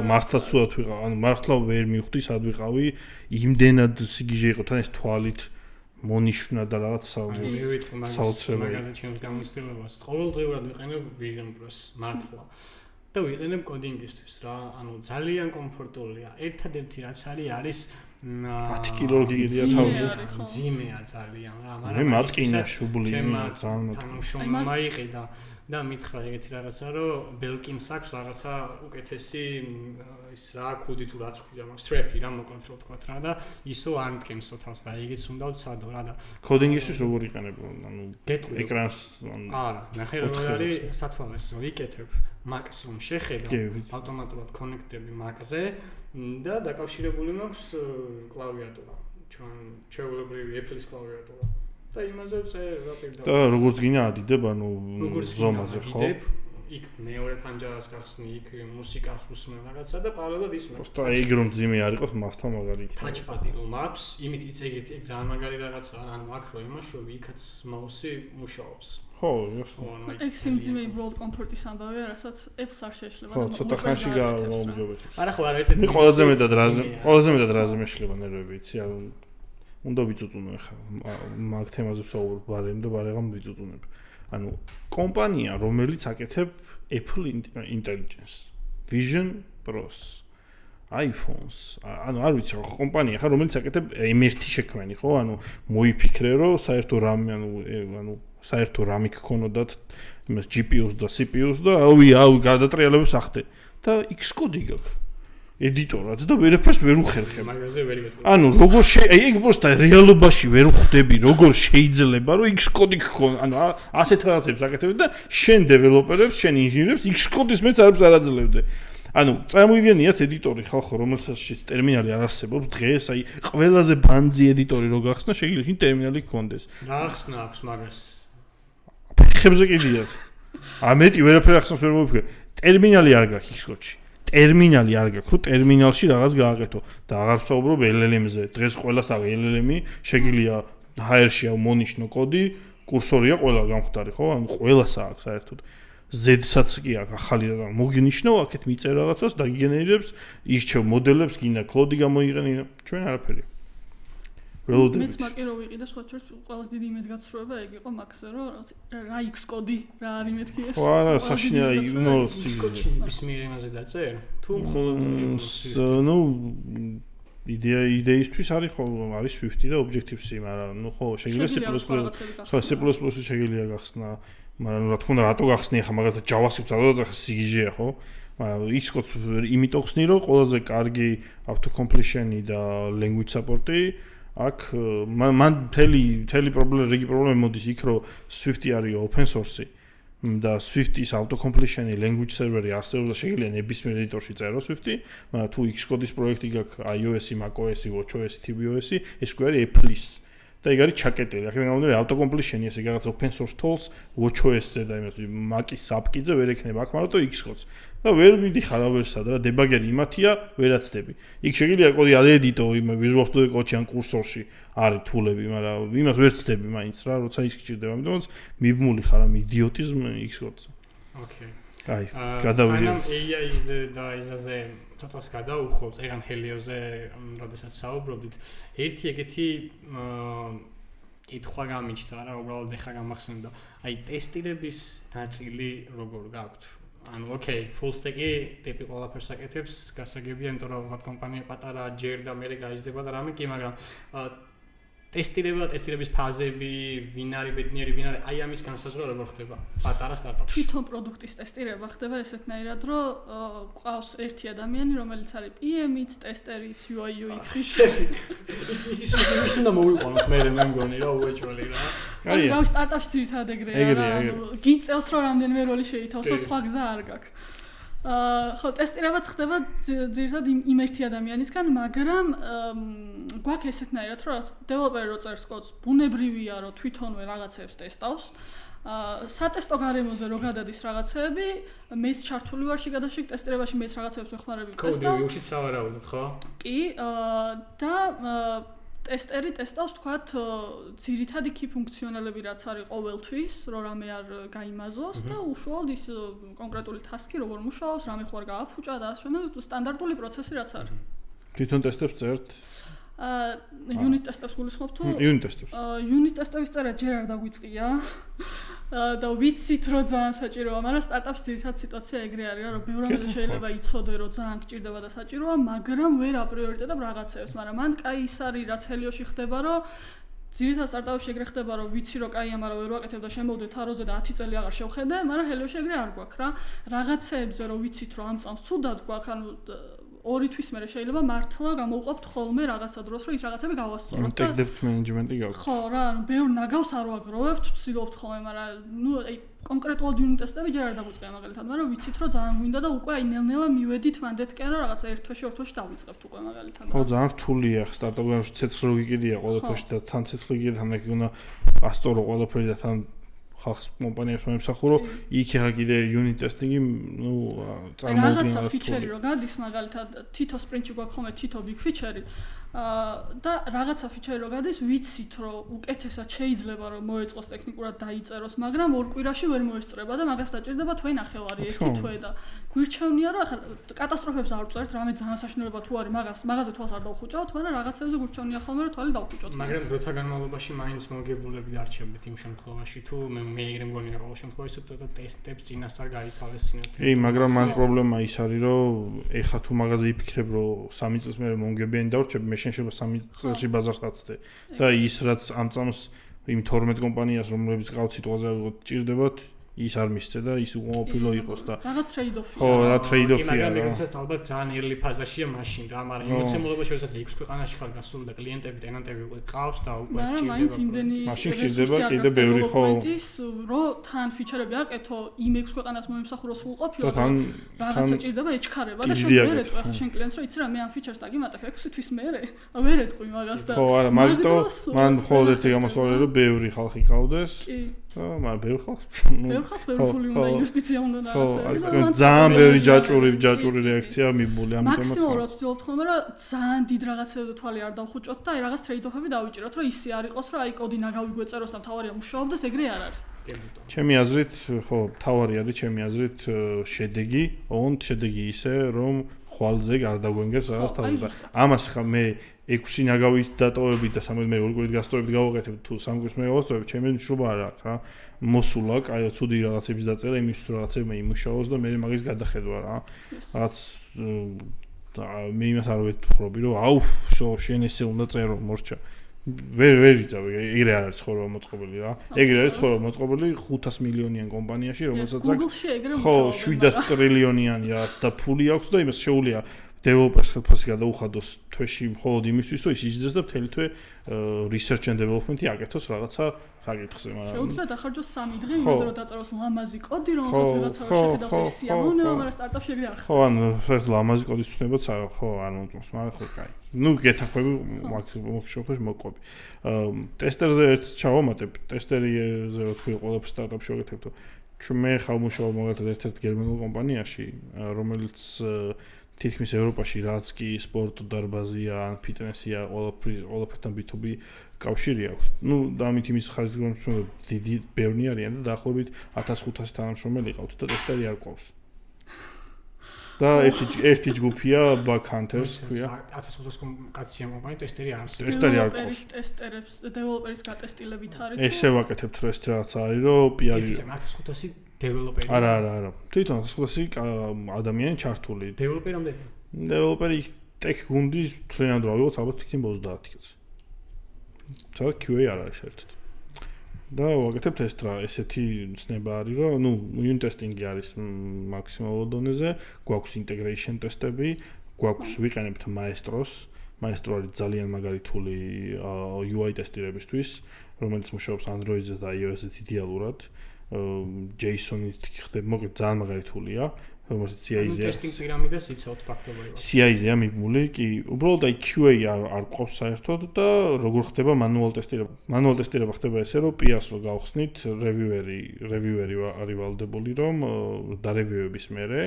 მართლა ცუდად ვიყავ, ანუ მართლა ვერ მივხვდი სად ვიყავი, იმდენად სიგიჟე იყო თან ეს თვალით მონიშნა და რაღაც საოცრებელი მაგაზე ჩემს გამოცდილებას. ყოველდღიურად ვიყენებ Vision Pro-ს მართლა. და ვიყენებ კოდინგისთვის რა, ანუ ძალიან კომფორტულია. ერთადერთი რაც არის 10 კილო გიგედია თავზე. ძიმეა ძალიან რა, მაგრამ მე მატკინა შუბლია ძალიან მატკინა. მაიყიდა და მითხრა ეგეთი რაღაცა რომ Belkin-ს აქვს რაღაცა უკეთესი ის რა კუდი თუ რაც ქვია მაგ strap-ი რა მოკლედ რო თქვა რა და ისო არ მტკენსო თავს და ეგეც უნდა ვცადო რა და კოდინგისთვის როგორ იყენებ ანუ ეკრანს არა ნახე როგორ არის სათვალეს რომ იკეთებ Mac-ს რომ შეხედა ავტომატურად კონექტები Mac-ზე და დაკავშირებული მაქვს კლავიატურა ჩვეულებრივი Apple-ის კლავიატურა და იმაზე წერე რა პირდაპირ და როგორც გინდა ადიდებ ანუ ზომაზე ხო იქ მეორე ფანჯარას გახსნი, იქ მუსიკას უსმენ რაღაცა და პარალელად ისმენ. просто ეგ რომ ძიმე არ იყოს მასთან მაგარი. Touchpad-ი რომ აქვს, იმით ეგ ძალიან მაგარი რაღაცაა, ანუ აქ რო იმაშვები, იქაც მაუსი მუშაობს. ხო, იასნა. ეგ სიმძიმე უბრალოდ კომფორტის ამბავია, რასაც Apple-ს არ შეეშლება. ხო, ცოტა ხანში გაუმჯობეთ. არა ხო, არა ერთ-ერთი ყველაზე მეტად რაზე მეშლება ნერვები, იცი, ანუ უნდა ვიწუწუნო ხა მაგ თემაზე ვსაუბრობ ბარემ და ბარეგამ ვიწუწუნებ. ანუ კომპანია, რომელიც აკეთებ Apple Intelligence, Vision Pros, iPhones, ანუ არ ვიცი ხო კომპანია ხა რომელიც აკეთებ M1 შექმენი ხო, ანუ მოიფიქრე რომ საერთო რამე ანუ საერთო რამე გქონოდათ იმას GPU-ს და CPU-ს და აუ გადატრიალებს ახდე და Xcode გაქვს ედიტორად და ვერაფერს ვერ უხერხებ. მაგაზე ვერ იგეთქვა. ანუ როგორ ეგ просто რეალობაში ვერ ხვდები როგორ შეიძლება რომ Xcode გქონ, ანუ ასეთ რაღაცებს აკეთებ და შენ დეველოპერებს, შენ ინჟინერებს Xcode-ის მეც არც არ აძლევდე. ანუ წარმოიდგენიათ ედიტორი ხალხო რომელსაც ტერმინალი არ არსებობს დღეს, აი ყველაზე ბანძი ედიტორი რო გახსნა, შეიძლება შენ ტერმინალი გქონდეს. რა ახსნა აქვს მაგას? ფეხებზე კიდიათ. ამეტი ვერაფერ ახსნას ვერ მოვიფიქრე. ტერმინალი არ გაქვს Xcode-ში. ტერმინალი არ გაქვს, რომ ტერმინალში რაღაც გააკეთო და აღარ ვსაუბრობ LLM-ზე. დღეს ყველას აქვს LLM-ი, შეგიძლია HR-ში მონიშნო კოდი, კურსორია ყველა გამხდარი, ხო? ანუ ყველას აქვს საერთოდ. Z-საც კი აქვს ახალი რაღაც. მოგინიშნო, აქეთ მიწერ რაღაცას და გიგენერირებს, ისჩევ მოდელებს, გინდა კლოდი გამოიყენე, ჩვენ არაფერი. ველოდებით. მეც მაკი რო ვიყიდე, სხვა შორს ყველაზე დიდი იმედგაცრუება ეგ იყო მაქსზე, რომ რა Xcode რა არის მეთქი ეს. ხო, არა, საშინია ნუ Xcode-ში ნებისმიერ იმაზე დაწერ? თუ მხოლოდ ნუ იდეისთვის არის ხო არის Swift-ი და Objective-C, მაგრამ ნუ ხო შეიძლება C++-ი შეიძლება გახსნა, მაგრამ რა თქმა უნდა რატო გახსნი ახლა მაგალითად JavaScript-ს სადაც სიგიჟეა ხო? მაგრამ Xcode-ს იმიტომ ხსნი რომ ყველაზე კარგი auto completion-ი და language support-ი აქ მან თელი პრობლემა მოდის იქ რომ Swift-ი არის open source-ი და Swift-ის auto completion-ი language server-ი არსებობს და შეიძლება ნებისმიერ ედიტორში წერო Swift-ი, მაგრამ თუ Xcode-ის პროექტი გაქვს iOS-ი, macOS-ი, watchOS-ი, tvOS-ი, ეს გვარი Apple-ის და ეგ არის ჩაკეტილი. აქედან გამომდინარე auto completion-ი ესე რაღაც open source tools watchOS-ზე და იმას Mac-ის SAP-ზე ვერ ექნება აქ, მაგრამ თუ Xcode-ს და ვერ მიდიხარ ავერსად რა დებაგერი იმათია, ვერაცდები. იქ შეიძლება კოდი აედიტო იმ Visual Studio Code-ში ან კურსორში არის თულები, მაგრამ იმას ვერ ცდები მაინც რა, როცა ის გჭირდება, ამიტომაც მიბმული ხარ ამ იდიოტიზმ Xcode-ზე. ოკეი. აი, გადავიდე. სანამ AI-ზე და ისაზე ცოტას გადავუხობთ, ეგან Helio-ზე, როდესაც საუბრობდით, ერთი ეგეთი კითხვა გამიჩნდა რა, უბრალოდ ეხა გამახსენდა. აი, ტესტირების ნაწილი როგორ გაქვთ? ანუ ოკეი, full stack-ი ტიპი ყველაფერს აკეთებს, გასაგებია, იმიტომ რომ ვთქვათ კომპანია პატარა ჯერ და მერე გაიზრდება და რამე კი, მაგრამ ტესტირების ფაზები, ვინ არის ბედნიერი, ვინ არის, აი ამის განსაზღვრა როგორ ხდება პატარა სტარტაპში. თვითონ პროდუქტის ტესტირება ხდება ესეთნაირად, რომ ყავს ერთი ადამიანი, რომელიც არის PM-იც, ტესტერიც, UI UX-იც. ის უნდა მოვიყვანოთ მე მგონი რა უეჭველი რა. აი, რა სტარტაპში ძირითადად ეგრეა რა. გიწევს რომ რამდენიმე როლი შეითავსო, სხვა გზა არ გაქვს. ხო, ტესტირებაც ხდება ძირითადად იმ ერთი ადამიანისგან, მაგრამ გვაქვს ესეთნაირად, რომ დეველოპერი რო წერს კოდს, ბუნებრივია, რომ თვითონვე რაღაცებს ტესტავს. სატესტო გარემოზე რო გადადის რაღაცეები, მეც ჩართული ვარ შეგადაშიგ ტესტირებაში, მეც რაღაცებს ვეხმარები ტესტავ. კოდი უში სავარაუდოდ, ხო? კი, და ტესტერი ტესტავს თქვათ ძირითადი key ფუნქციონალები რაც არის ყოველთვის, რომ რამე არ გაიმაზოს და უშუალოდ ის კონკრეტული ტასკი როგორ მუშაობს, რამე ხო არ გააფუჭა და ასე შემდეგ სტანდარტული პროცესი რაც არის. თვითონ ტესტებს წერთ? unit testებს გულისხმობ თუ? unit testებს. unit testების წერა ჯერ არ დაგვიწყია. და ვიცით რომ ძალიან საჭიროა, მაგრამ სტარტაპს ძირითადად სიტუაცია ეგრე არის, რომ ბევრი რამეზე შეიძლება იცოდე, რომ ძალიან გჭირდება და საჭიროა, მაგრამ ვერ აპრიორიტეტებ რაღაცებს, მაგრამ მან კაი ის არის, რაც Helio-ში ხდება, რომ ძირითადად სტარტაპებში ეგრე ხდება, რომ ვიცი რომ კაია, მაგრამ ვერ ვაკეთებ და შემოვდე თაროზე და 10 წელი აღარ შევხედე, მაგრამ Helio-ში ეგრე არ გვაქვს რა. რაღაცეებზე რომ ვიცით რომ ამ წამს ცუდად გვაქვს, ანუ 2 თვის მერე შეიძლება მართლა გამოვყოფთ ხოლმე რაღაცა დროს, რომ ის რაღაცები გავასწოროთ. Tech debt management-ი გაქვს. ხო რა, ანუ ბევრ ნაგავს არ ვაგროვებთ, ვცდილობთ ხოლმე, მაგრამ ნუ აი კონკრეტულად unit testები ჯერ არ დაგვიწყია მაგალითად, მაგრამ ვიცით რომ ძალიან გვინდა და უკვე აი ნელ-ნელა მივედით მანდეთკენ, რომ რაღაცა 1 თვეში 2 თვეში დავიწყებთ უკვე მაგალითად. ხო, ძალიან რთულია სტარტაპებში ცეცხლი გიგიდია ყველაფერში და თან ცეცხლი გიგიდა, თან იქ უნდა ასწორო ყველაფერი და თან ხალხს კომპანიებს მომსახურო, იქ ახლა კიდე unit testing-ი, ნუ წარმოუდგენლად რაღაცა ფიჩერი რო გადის, მაგალითად, თითო სპრინტში გვაქვს ხოლმე თითო big feature-ი. და რაღაცა ფიჩერი რო გადის, ვიცით რომ უკეთესად შეიძლება რომ მოეწყოს ტექნიკურად დაიწეროს, მაგრამ ორ კვირაში ვერ მოესწრება და მაგას დაჭირდება თვე ნახევარი, ერთი თვე და გვირჩევნია რომ ახლა კატასტროფებს არ ვწერთ, რამე ძალიან საშინელება თუ არის, მაგაზე თვალს არ დავხუჭავთ, მაგრამ რაღაცებზე გვირჩევნია ხოლმე რომ თვალი დავხუჭოთ. მაგრამ დროთა განმავლობაში მაინც მოგებულები დარჩებით იმ შემთხვევაში თუ მე ეგრე მგონია ყოველ შემთხვევაში თუ ტესტებს წინასწარ გაითავისინოთ. მაგრამ მან პრობლემა ის არის რომ ეხა თუ მაგაზე იფიქრებ რომ 3 წელს მე მომგებიანი დავრჩები, მე შეიძლება 3 წელში ბაზარს გაცდე და ის რაც ამ წამს იმ 12 კომპანიას რომლებიც ყავთ სიტუაცია ვიღოთ ჭირდებათ ის არ მისცე და ის უყოფილო იყოს და რაღაც trade-off-ია. ხო, რა trade-off-ია. მაგრამ ეგრეც ალბათ ძალიან early ფაზაშია მაშინ რა, მაგრამ იმოცემულობაში როდესაც 6 ქვეყანაში ხარ გასული და კლიენტები, ტენანტები უკვე ყავს და უკვე ჭირდება. მაგრამ მაინც იმდენი მაშინ ჭირდება კიდე ბევრი ხო. რომ თან ფიჩერები აკეთო იმ 6 ქვეყანას მომსახუროს სრულყოფილად. რაღაცა ჭირდება ეჩქარება და შენ ვერ ეტყვი ახლა შენ კლიენტს რომ იცი რა მე ამ ფიჩერს დაგიმატებ 6 თვის მერე. ვერ ეტყვი მაგას და ხო, არა, მაგიტო მან მხოლოდ ერთი გამოსვლელი რომ ბევრი ხალხი ყავდეს. კი. მაგრამ ბევრი ხალხს ბევრი უნდა ინვესტიცია უნდა რაღაცა. ძალიან ბევრი ჯაჭვური რეაქცია მიბული ამიტომაც. მაქსიმალურად ვცდილობთ ხოლმე რომ ძალიან დიდ რაღაცებზე თვალი არ დავხუჭოთ და აი რაღაც trade-off-ები დავიჭიროთ, რომ ისე არ იყოს, რომ აი კოდი ნაგავიგვეწეროს და თავარია მუშაობდეს, ეგრე არ არის. ჩემი აზრით, ხო, თავარი არის ჩემი აზრით შედეგი, შედეგი ისე, რომ ხვალზე არ დაგვენგეს რაღაც თავი და ამას ხა მე 6 ნაგავით დატოვებით და 13 მე 2 კვირით გასწორებით გავაკეთებ თუ 3 კვირს მე გავასწორებ, ჩემი მშობა არ აქვს რა. მოსულა, კაი, ცუდი რაღაცების დაწერა, იმის რაღაცები იმუშაოს და მე მაგის გადახედვა რა. რაღაც მე იმას არ ვეთხრობი, რომ აუ, შენ ესე უნდა წერო, მორჩა. ვერ იცავ, ეგრე არ არის ცხოვრება მოწყობილი რა. ეგრე არის ცხოვრება მოწყობილი 500 მილიონიან კომპანიაში, რომელსაც აქვს ხო 700 ტრილიონიანი რაღაც და ფული აქვს და იმას შეუძლია developers ხელფასი გადაუხადოს თვეში მხოლოდ იმისთვის, რომ ის იჯდეს და მთელი თვე research and development-ი აკეთოს რაღაცა საკითხზე, მაგრამ შეუძლია დახარჯოს 3 დღე იმაზე რომ დაწეროს ლამაზი კოდი, რომელსაც ვიღაცა შეხედავს ეს სიამოვნება, მაგრამ სტარტაპში ეგრე არ ხდება. ხო, ანუ საერთოდ ლამაზი კოდის ცნებაც ხო არ მომწონს, მაგრამ ხო კაი. ნუ გეთახვები მოგშოქოს მოყვები. ტესტერზე ერთ ჩავამატებ, ტესტერიზე რო თქვი ყველაფერს სტარტაპში ვაკეთებ, მე ხავ მუშაობ მაგალითად ერთ-ერთ გერმანულ კომპანიაში, რომელიც თითქმის ევროპაში რაც კი სპორტ დარბაზია, ან ფიტნესია, ყველაფერთან B2B კავშირი აქვს. ნუ და ამით იმის ხაზგრომის დიდი ბევრი არიან და დაახლოებით 1500 თანამშრომელი ყავთ და ტესტერი არ ყავს. და ერთი ჯგუფია Bug Hunters ქვია. 1500 კაცია კომპანია ტესტერი არ არის. ტესტერი არ ყავს. ტესტერებს, დეველოპერის გატესტილებით არის. ესე ვაკეთებთ რომ ეს რაღაც არის რომ PR-ი 1500 დეველოპერი. არა. თვითონ 1500 ადამიანი ჩართული. დეველოპერი რამდენი? დეველოპერი ტექ გუნდის თლიანად რა ვიღოთ, ალბათ იქნება 30 კაცი. სადაც QA არ არის საერთოდ. და ვაკეთებთ ესეთი ცნება არის, რომ ნუ unit testing-ი არის მაქსიმალურ დონეზე, გვაქვს integration testები, გვაქვს ვიყენებთ Maestro-ს. Maestro არის ძალიან მაგარი თული UI ტესტირებისთვის, რომელიც მუშაობს Android-ზე და iOS-ზე იდეალურად. JSON-ით ხდება, მოკლედ ძალიან მაგარი თულია. რომელსაც CI-ზე ტესტინგ პირამიდას იცავთ ფაქტობრივად. CI-ზეა მიბმული, კი, უბრალოდ აი QA არ ყავს საერთოდ და როგორ ხდება manual ტესტირება. Manual ტესტირება ხდება ესე, რომ PR-ს რო გავხსნით, reviewer-ი არის ვალდებული, რომ დარევიუების მერე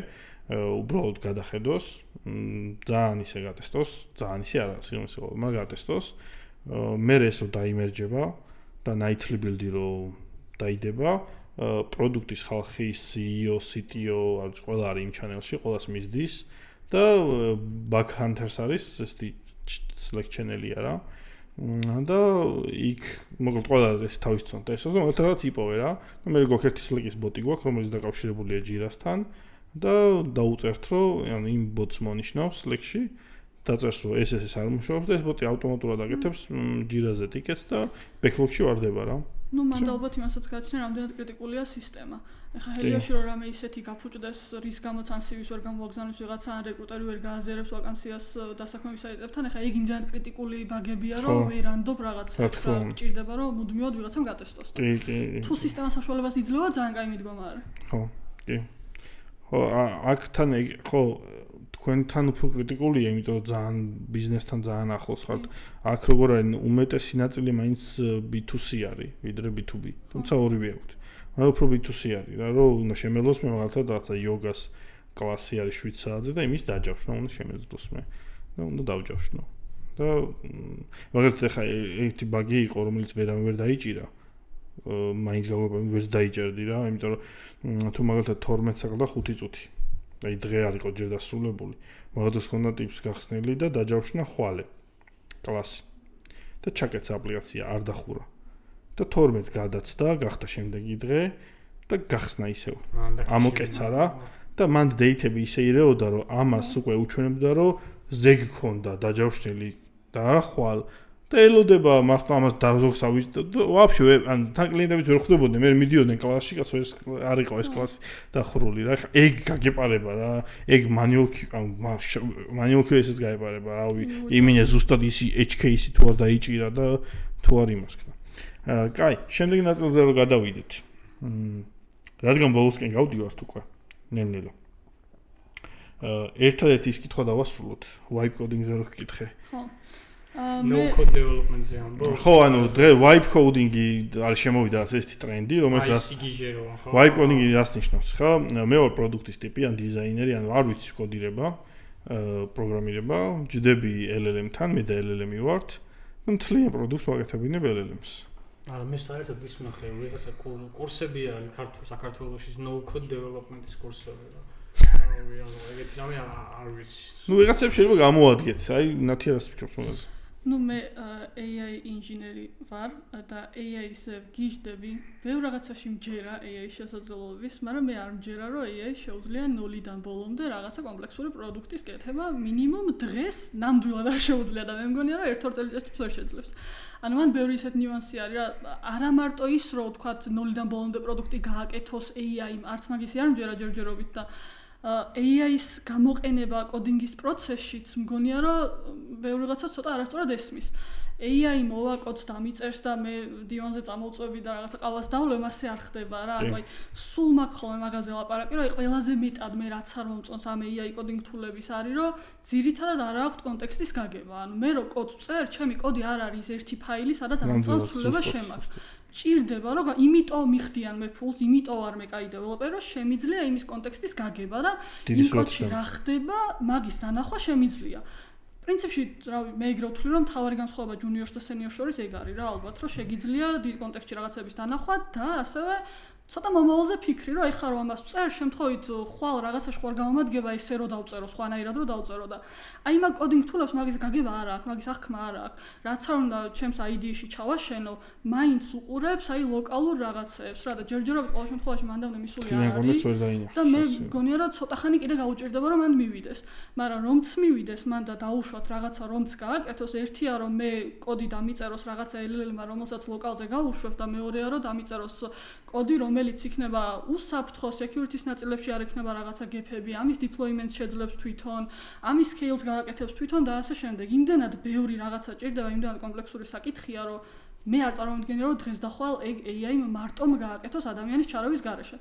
უბრალოდ გადახედოს, ძალიან ისე გატესტოს, ძალიან ისე არა, სიმოსი ყოველ, მაგრამ გატესტოს. მერე ეს რო დაიმერჯება და nightly build-ი რო დაიდება პროდუქტის ხალხი, CEO, CTO, არის ყველა არის იმ channel-ში, ყველას მისდის და Bug Hunters არის ესეთი Slack channel-ია რა. და იქ მოკლედ ყველა ეს თავისთავად ტესტობს, მაგრამ რაღაც იპოვე რა. და მე გვაქვს ერთი Slack-ის ბოტი გვაქვს, რომელიც დაკავშირებულია Jira-სთან და დაუწერთ, რომ იმ ბოტს მონიშნავს Slack-ში. დაწერს რომ ეს არ მუშაობს და ეს ბოტი ავტომატურად აკეთებს Jira-ზე ტიკეტს და backlog-ში ვარდება რა. ნუ მან ალბათ იმასაც გაჩნია, რამდენად კრიტიკულია სისტემა. ეხლა ჰელიოში რომ რამე ისეთი გაფუჭდეს, რის გამოც ან CV-ს ვერ გამოვაგზავნოს ვიღაცა, ან რეკრუტერი ვერ გააზიარებს ვაკანსიას დასაქმების საიტებთან, ეხლა ეგ იმდენად კრიტიკული ბაგებია, რომ ვერანდობ რაღაცა გჭირდება, რომ მუდმივად ვიღაცამ გატესტოს. კი. თუ სისტემა საშუალებას იძლევა, ძალიან კაი მიდგომა არის. ხო, კი. ხო, აქ თან ხო თქვენთან უფრო კრიტიკულია, იმიტომ რომ ძალიან ბიზნესთან ძალიან ახლოს ხართ. აქ როგორ არის, უმეტესი ნაწილი მაინც B2C არის, ვიდრე B2B. თუმცა ორივე აქვთ. მაგრამ უფრო B2C არის, რა რომ უნდა შემეძლოს მე მაგალითად რაღაცა იოგას კლასი არის 7 საათზე და იმის დაჯავშნა უნდა შემეძლოს მე. და უნდა დავჯავშნო. და მაგალითად ახლა ერთი ბაგი იყო, რომელიც ვერ დაიჭირა. მაინც გავაბამი ვერც დაიჭერდი რა, იმიტომ რომ თუ მაგალითად 12 საათი და 5 წუთი. აი დღე არ იყო ჯერ დასრულებული. მაგალითად ხონდა ტიპს გახსნილი და დაჯავშნა ხვალე კლასი. და ჩაკეცა აპლიკაცია არ დახურა. და 12 გადაცდა, გახდა შემდეგი დღე და გახსნა ისევ. ამოკეცა რა და მან დეითები ისე ირეოდა, რომ ამას უკვე უჩვენებდა, რომ ზეგ ქონდა დაჯავშნილი და არა ხვალ. და ელოდება მართლა ამას დაზოგსავით და ვაფშე ან თან კლიენტებიც ვერ ხვდებოდნენ მე მიდიოდნენ კლასში კაცო ეს არ იყო ეს კლასი დახურული რა ეგ გაგეპარება რა ეგ მანიოლკი ესეც გაეპარება რავი იმინე ზუსტად ისი HK-ისი თუ არ დაიჭირა და თუ არ იმასქნა კაი შემდეგი ნაწილზე რომ გადავიდეთ რადგან ბოლოსკენ გავდივართ უკვე ნელ-ნელა ერთადერთი ის კითხვა დავასრულოთ wipe coding-ზე რო გკითხე ხო no code development-ზე ამბობ. ხო, ანუ დღე wipe coding-ი არის შემოვიდა ასეთი ტრენდი, რომელიც wipe coding-ი რას ნიშნავს, ხო? მე ვარ პროდუქტის ტიპი, ან დიზაინერი, ან არ ვიცი კოდირება, პროგრამირება, ჯდები LLM-თან, მე და LLM-ი ვართ, და მთლიან პროდუქტს ვაკეთებინებ LLM-ს. არა, მე საერთოდ ის ვნახე, ვიღაცა კურსები არის საქართველოში no code development-ის კურსები რა. ანუ ეგეთი რამე არ ვიცი. ნუ ვიღაცებს შეიძლება გამოადგეთ, აი ნათი რას ფიქრობს მაგაზე? ნუ მე AI ინჟინერი ვარ და AI-ზე ვგიჟდები. ბევრ რაღაცაში მჯერა AI შესაძლებლობების, მაგრამ მე არ მჯერა, რომ AI შეუძლია 0-დან ბოლომდე რაღაცა კომპლექსური პროდუქტის კეთება მინიმუმ დღეს ნამდვილად არ შეუძლია და მე მგონია, რომ ერთ-ორ წელიწადში ვერ შეძლებს. ანუ მან ბევრი ისეთ ნიუანსი არის, რა არა მარტო ის, რომ ვთქვათ 0-დან ბოლომდე პროდუქტი გააკეთოს AI-მ, არც მაგისი არ მჯერა ჯერჯერობით და AI-ის გამოყენება კოდინგის პროცესშიც მგონია რომ ბევრი რაღაცა ცოტა არასწორად ესმის. AI მოვა კოდს დამიწერს და მე დივანზე წამოვწვევი და რაღაცა ყავას დავლევ, მასე არ ხდება რა. ანუ აი სულ მაგ ხოლმე მაგაზე ლაპარაკი, რომ აი ყველაზე მეტად მე რაც არ მომწონს ამ AI კოდინგ თულების არის, რომ ძირითადად არ აქვს კონტექსტის გაგება. ანუ მე რო კოდს ვწერ, ჩემი კოდი არ არის ერთი ფაილი, სადაც ამ წელს ცვლილება შემაქვს. ჭირდება რომ იმიტომ მიხდიან მე ფულს, იმიტომ არ მე კაი დეველოპერი, რომ შემიძლია იმის კონტექსტის გაგება და იმ კოდში რა ხდება, მაგის დანახვა შემიძლია. პრინციპში, რავი, მე ეგრე ვთვლი, რომ თავარი განსხვავება ჯუნიორს და სენიორს შორის ეგ არის რა, ალბათ, რომ შეგიძლია დიდ კონტექსტში რაღაცების დანახვა და ასევე ცოტა მომავალზე ფიქრი, რომ ეხლა რომ ამას ვწერ, შემთხვევით ხვალ რაღაცაში ხوار გამომადგება ესე რომ დავწერო, სხვანაირად რომ დავწერო და აი მაგ კოდინგ თულებს მაგის გაგება არ აქვს, მაგის აღქმა არ აქვს. რაც არ უნდა ჩემს IDE-ში ჩავაშენო, მაინც უყურებს აი ლოკალურ რაღაცებს რა და ჯერჯერობით ყოველ შემთხვევაში მანდამდე მისული არ არის. და მე მგონია რომ ცოტა ხანი კიდე გაუჭირდება რომ მან მივიდეს. მაგრამ რომც მივიდეს, მან და დაუშვათ რაღაცა რომც გააკეთოს, ერთია რომ მე კოდი დამიწეროს რაღაცა LLM-მა, რომელსაც ლოკალზე გავუშვებ და მეორეა რომ დამიწეროს კოდი რომელიც იქნება უსაფრთხო security-ის ნაწილებში არ იქნება რაღაცა გეფები, ამის deployment-ს შეძლებს თვითონ, ამის scale-ს გააკეთებს თვითონ და ასე შემდეგ. იმდენად ბევრი რაღაცა ჭირდება, იმდენად კომპლექსური საკითხია, რომ მე არ წარმოვიდგენია, რომ დღეს და ხვალ AI-მ მარტომ გააკეთოს ადამიანის ჩარევის გარეშე.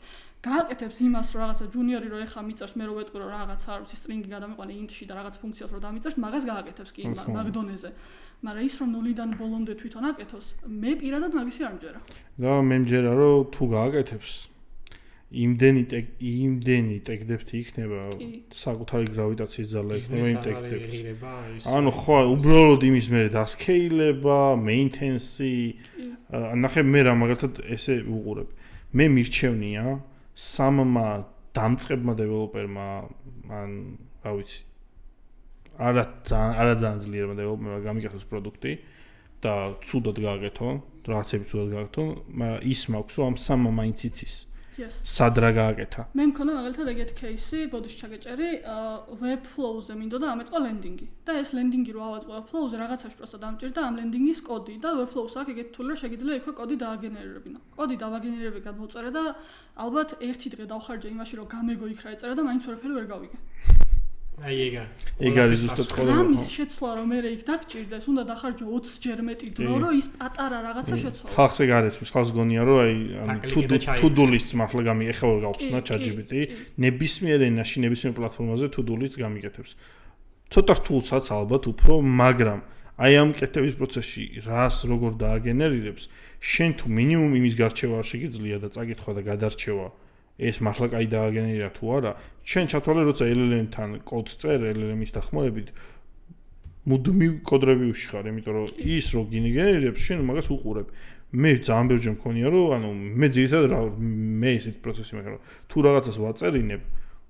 გააკეთებს იმას, რომ რაღაცა ჯუნიორი რო ეხა მიწერს, მე რო ვეტყვი, რომ რაღაცა არ ვიცი string-ი გადამიყვანე int-ში და რაღაც ფუნქციას რო დამიწერს, მაგას გააკეთებს კი მაგ დონეზე. მაგრამ ის რომ 0-დან ბოლომდე თვითონ აკეთოს, მე პირადად მაგისი არ მჯერა. და მე მჯერა, რომ თუ გააკეთებს, იმდენი ტექდებთი იქნება, საკუთარი გრავიტაციის ძალა იქნება იმ ტექდებს. ანუ ხო, უბრალოდ იმის მერე დასკეილება, maintenance-ი, ნახე მე რა მაგალითად ესე უყურებ. მე მირჩევნია სამმა დამწყებმა დეველოპერმა ან რა ვიცი არა ძალიან ძლიერმა დეველოპერმა გამიკეთოს პროდუქტი და ცუდად გააკეთონ, რაღაცები ცუდად გააკეთონ, მაგრამ ის მაქვს რომ ამ სამმა მაინც იცის. სად რა გააკეთა. მე მქონდა მაგალითად ეგეთი кейსი, ბოდიში ჩაგეჭერი, Webflow-ზე მინდოდა ამეწყო ლენდინგი. და ეს ლენდინგი რო ავაწყო Webflow-ზე რაღაცაში პროსტა დამჭირდა ამ ლენდინგის კოდი და Webflow-ს აქვს ეგეთი თული, რომ შეგიძლია იქვე კოდი დააგენერირებინა. კოდი დავაგენერირებე გადმოვწერე და ალბათ ერთი დღე დავხარჯე იმაში, რომ გამეგო იქ რა ეწერა და მაინც ვერაფერი ვერ გავიგე. ეგ არის ზუსტად ხოლმე. ამის შეცვლა რომ მე იქ დაგჭირდეს, უნდა დახარჯო 20 ჯერ მეტი დრო, რომ ის პატარა რაღაცა შეცვალო. ხალხს ეგ არის, ხალხს გონია რომ აი to-do list მართლა ეხლა გავხსნა ChatGPT, ნებისმიერ ენაში, ნებისმიერ პლატფორმაზე to-do list გამიკეთებს. ცოტა რთულსაც ალბათ უფრო, მაგრამ აი ამ კეთების პროცესში რას როგორ დააგენერირებს, შენ თუ მინიმუმ იმის გარჩევა არ შეგიძლია და წაკითხვა და გადარჩევა ეს მართლა კაი დააგენერირა თუ არა, შენ ჩათვალე როცა LLM-თან კოდს წერ, LLM-ის დახმარებით მუდმივ კოდრები უშიხარ, იმიტომ რომ ის რო გინეგენერირებს, შენ მაგას უყურებ. მე ძალიან ბევრჯერ მქონია რომ მე ძირითადად მე ესეთი პროცესი მაქვს, რომ თუ რაღაცას ვაწერინებ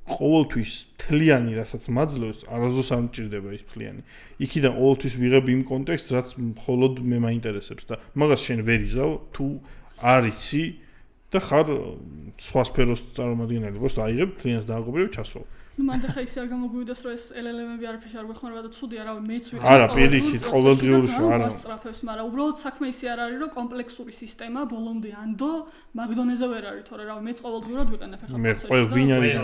ყოველთვის თლიანი რასაც მაძლევს, არასდროს არ მჭირდება ის თლიანი. იქიდან ყოველთვის ვიღებ იმ კონტექსტს, რაც მხოლოდ მე მაინტერესებს და მაგას შენ ვერ იზავ თუ არ იცი და ხარ სხვა სფეროს წარმომადგენელი, просто აიღებ თლიანს დააგობრებ ჩასვავ. ნუ მანდ ხა ისე არ გამოგვივიდეს რომ ეს LLM-ები არაფერში არ გვეხმარება და ცუდი არავე მეც ვიყავ. არა, პირიქით, ყოველდღიური არა. სწრაფებს, მაგრამ უბრალოდ საქმე ისე არ არის რომ კომპლექსური სისტემა ბოლომდე ანდო მაგდონეზე ვერ არის, თორე რავი მეც ყოველდღურად ვიყენებ ახლა პროცესს. მე ვინ არის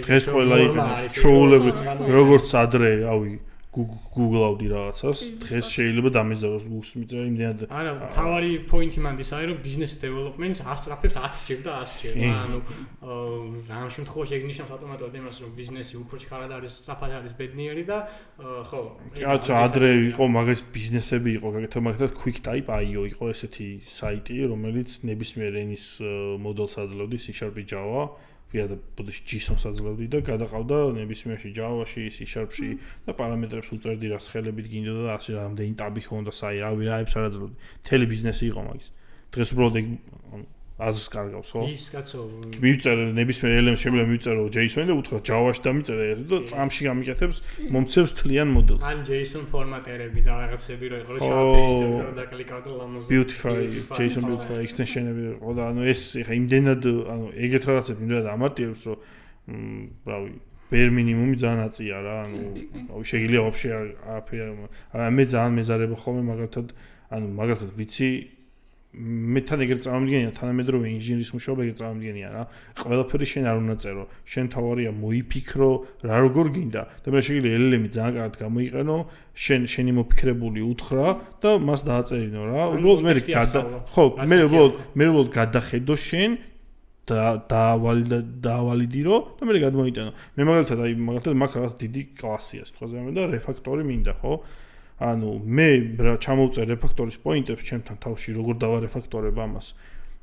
დღეს ყველა იყენებს ჩოულებრივ როგორც ადრე, რავი Google-ავდი რაღაცას, დღეს შეიძლება დამეზაროს Google-ს მიწევ იმდენად. არა, თავარი პოინტი მანდ ის არის, რომ business development-ს ასწრაფებს 10 ჯერ და 100 ჯერ. ანუ ამ შემთხვევაში ეგ ნიშნავს ავტომატურად იმას, რომ ბიზნესი უფრო ჩქარად არის, სწრაფად არის ბედნიერი და ხო. კაცო, ადრე იყო მაგას ბიზნესები იყო, მაგათაც QuickType.io იყო ესეთი საიტი, რომელიც ნებისმიერ ენის მოდელს აძლევდა C# Java. და ბოდიში JSON-ს აძლევდი და გადაყავდა ნებისმიერში Java-ში, C#-ში და პარამეტრებს უწერდი, რას ხელებით გინდოდა და ასე რამდენი ტაბი ხონდა, რავი რაებს არ აძლევდი. მთელი ბიზნესი იყო მაგის. დღეს უბრალოდ ეგ აზრს კარგავს, ხო? ის კაცო, მივწერე ნებისმიერ LLM შეიძლება მივწერო JSON-ი და უთხრა Java-ში დამიწერე და წამში გამიკეთებს, მომცემს თლიან მოდელს. ან JSON ფორმატერები და რაღაცები რო იყო, ჩააპეისტე და დაკლიკავ და ლამაზად. Beautify, JSON Beautify extension-ები იყო და ეს ეხა იმდენად, ეგეთ რაღაცები იმდენად ამარტივებს, რომ რავი ბერ მინიმუმი ძალიან აწია რა, შეიძლება ვაფშე არაფერი. მე ძალიან მეზარება ხოლმე მაგალითად ვიცი მე თან ეგრე წარმომდგენია თანამედროვე ინჟინრის მუშაობა ეგრე წარმომდგენია რა. ყველაფერი შენ არ უნდა წერო. შენ თავარია მოიფიქრო რა როგორ გინდა და მე შეიძლება LLM-ი ძალიან კარგად გამოიყენო, შენი მოფიქრებული უთხრა და მას დააწერინო რა. უბრალოდ მე უბრალოდ გადახედო შენ დაავალიდირო და მე გადმოიტანო. მე მაგალითად მაგ რაღაც დიდი კლასია სიტყვაზე და რეფაქტორი მინდა, ხო? ანუ მე ჩამოვწერ რეფაქტორის პოინტებს ჩემთან თავში როგორ დავარეფაქტორებ ამას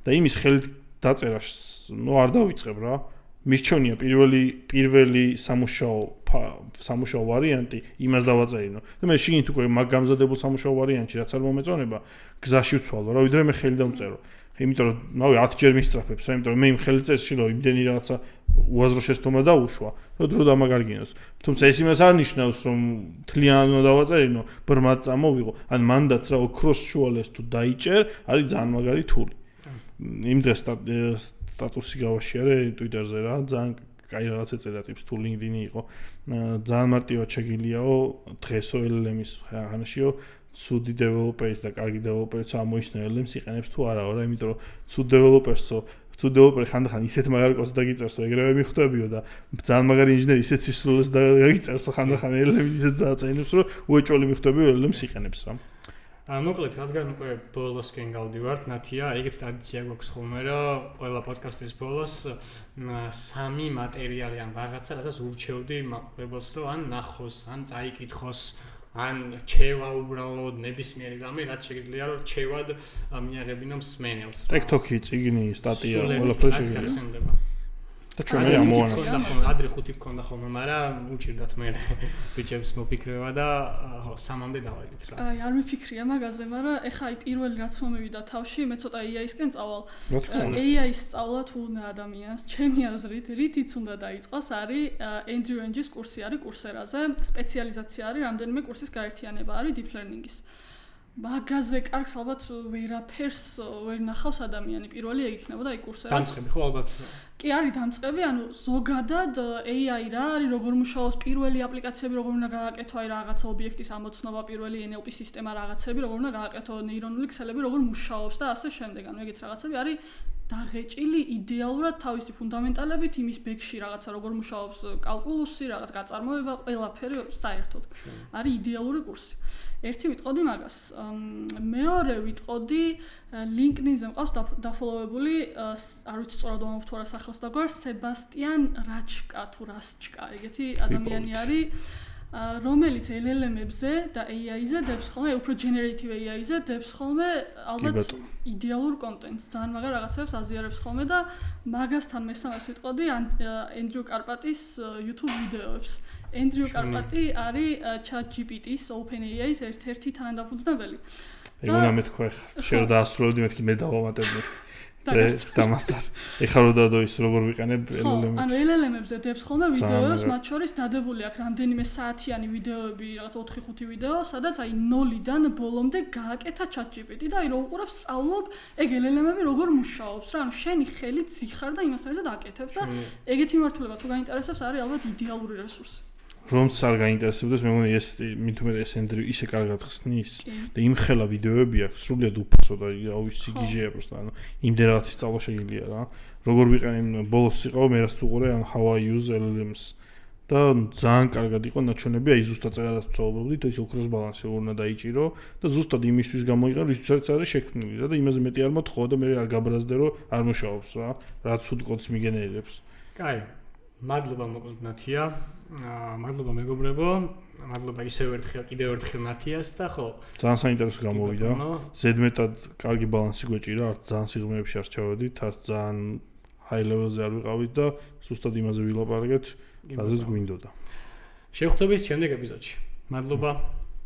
და იმის ხელით დაწერას არ დავიწყებ რა. მირჩევნია პირველი სამუშაო ვარიანტი იმას დავაწერინო და მე შიგნით უკვე მაგ გამზადებულ სამუშაო ვარიანტში რაც არ მომეწონება გზაში ვცვალო რა ვიდრე მე ხელი დავწერო. იმიტომ რომ ნავი 10 ჯერ მისწრაფებს, იმიტომ რომ მე იმ ხელით წერში რომ იმდენი რაღაცა უაზრო შეცდომა დაუშვა, რომ დრო დამაგარგინოს. თუმცა ეს იმას არ ნიშნავს, რომ თლიან უნდა დავაწერინო, ბრმად წამოვიღო. ან მანდაც რა ოქროს შუალეს თუ დაიჭერ, არის ძალიან მაგარი თული. იმ დღეს სტატუსი გავაშიარე Twitter-ზე რა, ძალიან კაი რაღაც ეწერა ტიპს თუ LinkedIn-ი იყო. ძალიან მარტივად შეგიძლიაო დღესო LLM-ის ხანაშიო ცუდი დეველოპერის და კარგი დეველოპერიც ამოისნო LLM-ს იყენებს თუ არაო რა, იმიტომ რომ ცუდ დეველოპერი ხანდახან ისეთ მაგარ კოდს დაგიწერსო, ეგრევე მიხვდებიო და ძალიან მაგარი ინჟინერი ისეთ სისრულეს დაგიწერსო ხანდახან LLM-ი ისეთ დააწერინებს, რომ უეჭველი მიხვდებიო LLM-ს იყენებს რა. მოკლედ, რადგან უკვე ბოლოსკენ გავდივართ, ნათია, ეგეთ ტრადიცია გვაქვს ხოლმე, რომ ყველა პოდკასტის ბოლოს 3 მატერიალი ან რაღაცა, რასაც ურჩევდი მაყურებელს, რომ ან ნახოს, ან წაიკითხოს, ან რჩევა უბრალოდ ნებისმიერი რამე, რაც შეიძლება რომ რჩევად მიაღებინო მსმენელს. TikTok-ი, წიგნი, სტატია, ყველაფერი შეიძლება. და ჩვენ მე ამოვანებთ. ადრე 5 გქონდა ხოლმე, მაგრამ უჭირდათ მე ბიჭებს მოფიქრება და ხო, 3-მდე დავაიდეთ რა. აი, არ მიფიქრია მაგაზე, მაგრამ ეხა აი პირველი რაც მომევიდა თავში, მე ცოტა AI-სკენ წავალ. AI-ის სწავლა თუ უნდა ადამიანს, ჩემი აზრით, რითიც უნდა დაიწყოს, არის Andrew Ng-ის კურსი არის Coursera-ზე, სპეციალიზაცია არის, რამდენიმე კურსის გაერთიანება არის deep learning-ის. მაგაზე კარგს ალბათ ვერაფერს ვერ ნახავს ადამიანი, პირველი ეგ იქნებოდა აი Coursera. დამწყები ხო ალბათ. კი არის დამწყები, ანუ ზოგადად AI რა არის, როგორ მუშაობს პირველი აპლიკაციები, როგორ უნდა გააკეთო აი რაღაცა ობიექტის ამოცნობა, პირველი NLP სისტემა რაღაცები, როგორ უნდა გააკეთო ნეირონული ქსელები, როგორ მუშაობს და ასე შემდეგ. ანუ ეგეთ რაღაცები არის დაღეჭილი იდეალურად თავისი ფუნდამენტალებით იმის ბექში რაღაცა როგორ მუშაობს კალკულუსი, რაღაც გაწარმოება, ყველაფერი საერთოდ. არის იდეალური კურსი. ერთი ვიტყოდი მაგას. მეორე ვიტყოდი LinkedIn-ზე მყავს დაფოლოვებული, არ ვიცი სწორად ვამბობ თუ არა სახელს და გვარ, სებასტიან რაჩკა თუ რასჩკა, ეგეთი ადამიანი არის, რომელიც LLM-ებზე და AI-ზე დებს ხოლმე, უფრო generative AI-ზე დებს ხოლმე ალბათ იდეალურ კონტენტს, ძალიან მაგარ რაღაცებს აზიარებს ხოლმე და მაგასთან მესამეს ვიტყოდი Andrew Karpathy-ის YouTube ვიდეოებს. Andrew Karpathy არის ChatGPT-ის OpenAI-ის ერთ-ერთი თანადამფუძნებელი. ეგ უნდა მეთქვა ახლა. შენ დაასრულებდი მეთქი მე დავამატებდეთ. დამასწარ. ეხლა რო დადო ის როგორ ვიყენებ LLM-ებს. ანუ LLM-ებზე დებს ხოლმე ვიდეოებს, მათ შორის დადებული აქვს რამდენიმე საათიანი ვიდეოები, რაღაც 4-5 ვიდეო, სადაც აი 0-დან ბოლომდე გააკეთა ChatGPT და აი რო უყურებ, სწავლობ, ეგ LLM-ები როგორ მუშაობს რა, ანუ შენი ხელით ზიხარ და იმასთან ერთად აკეთებ და ეგეთი მიმართულება თუ გაინტერესებს, არის ალბათ იდეალური რესურსი. რომც არ გაინტერესებდეს, მე მგონი ეს მithumet ეს Andrew ისე კარგად ხსნის და იმ ხელა ვიდეოები აქვს, სრულიად უფასო და აუცი გიჟეა პროსტა, ანუ იმდენ რაღაცის სწავლა შეიძლება რა. როგორ ვიყენებ ბოლოს იყო მე რაც უყურე ან how I use LLMs და ძალიან კარგად იყო ნაჩვენები, აი ზუსტად წერას ვცხოვრობდი და ის ოქროს ბალანსი უნდა დაიჭირო და ზუსტად იმისთვის გამოიყო, რითიც არის შექმნილი და იმაზე მეტი არ მოთხოვა და მე არ გაბრაზდე რომ არ მუშაობს რა, რაც სულ კოდს მიგენერირებს. კაი, მადლობა მოკლედ ნათია. მადლობა მეგობრებო, მადლობა ისევ ერთხელ კიდევ ერთხელ ნათიას და ხო ძალიან საინტერესო გამოვიდა. ზედმეტად კარგი ბალანსი გვეჭირა, არც ძალიან სიღრმეებში არ ჩავედით, არც ძალიან high level-ზე არ ვიყავით და ზუსტად იმაზე ვილაპარაკეთ, რაზეც გვინდოდა. შევხვდებით შემდეგ ეპიზოდში. მადლობა.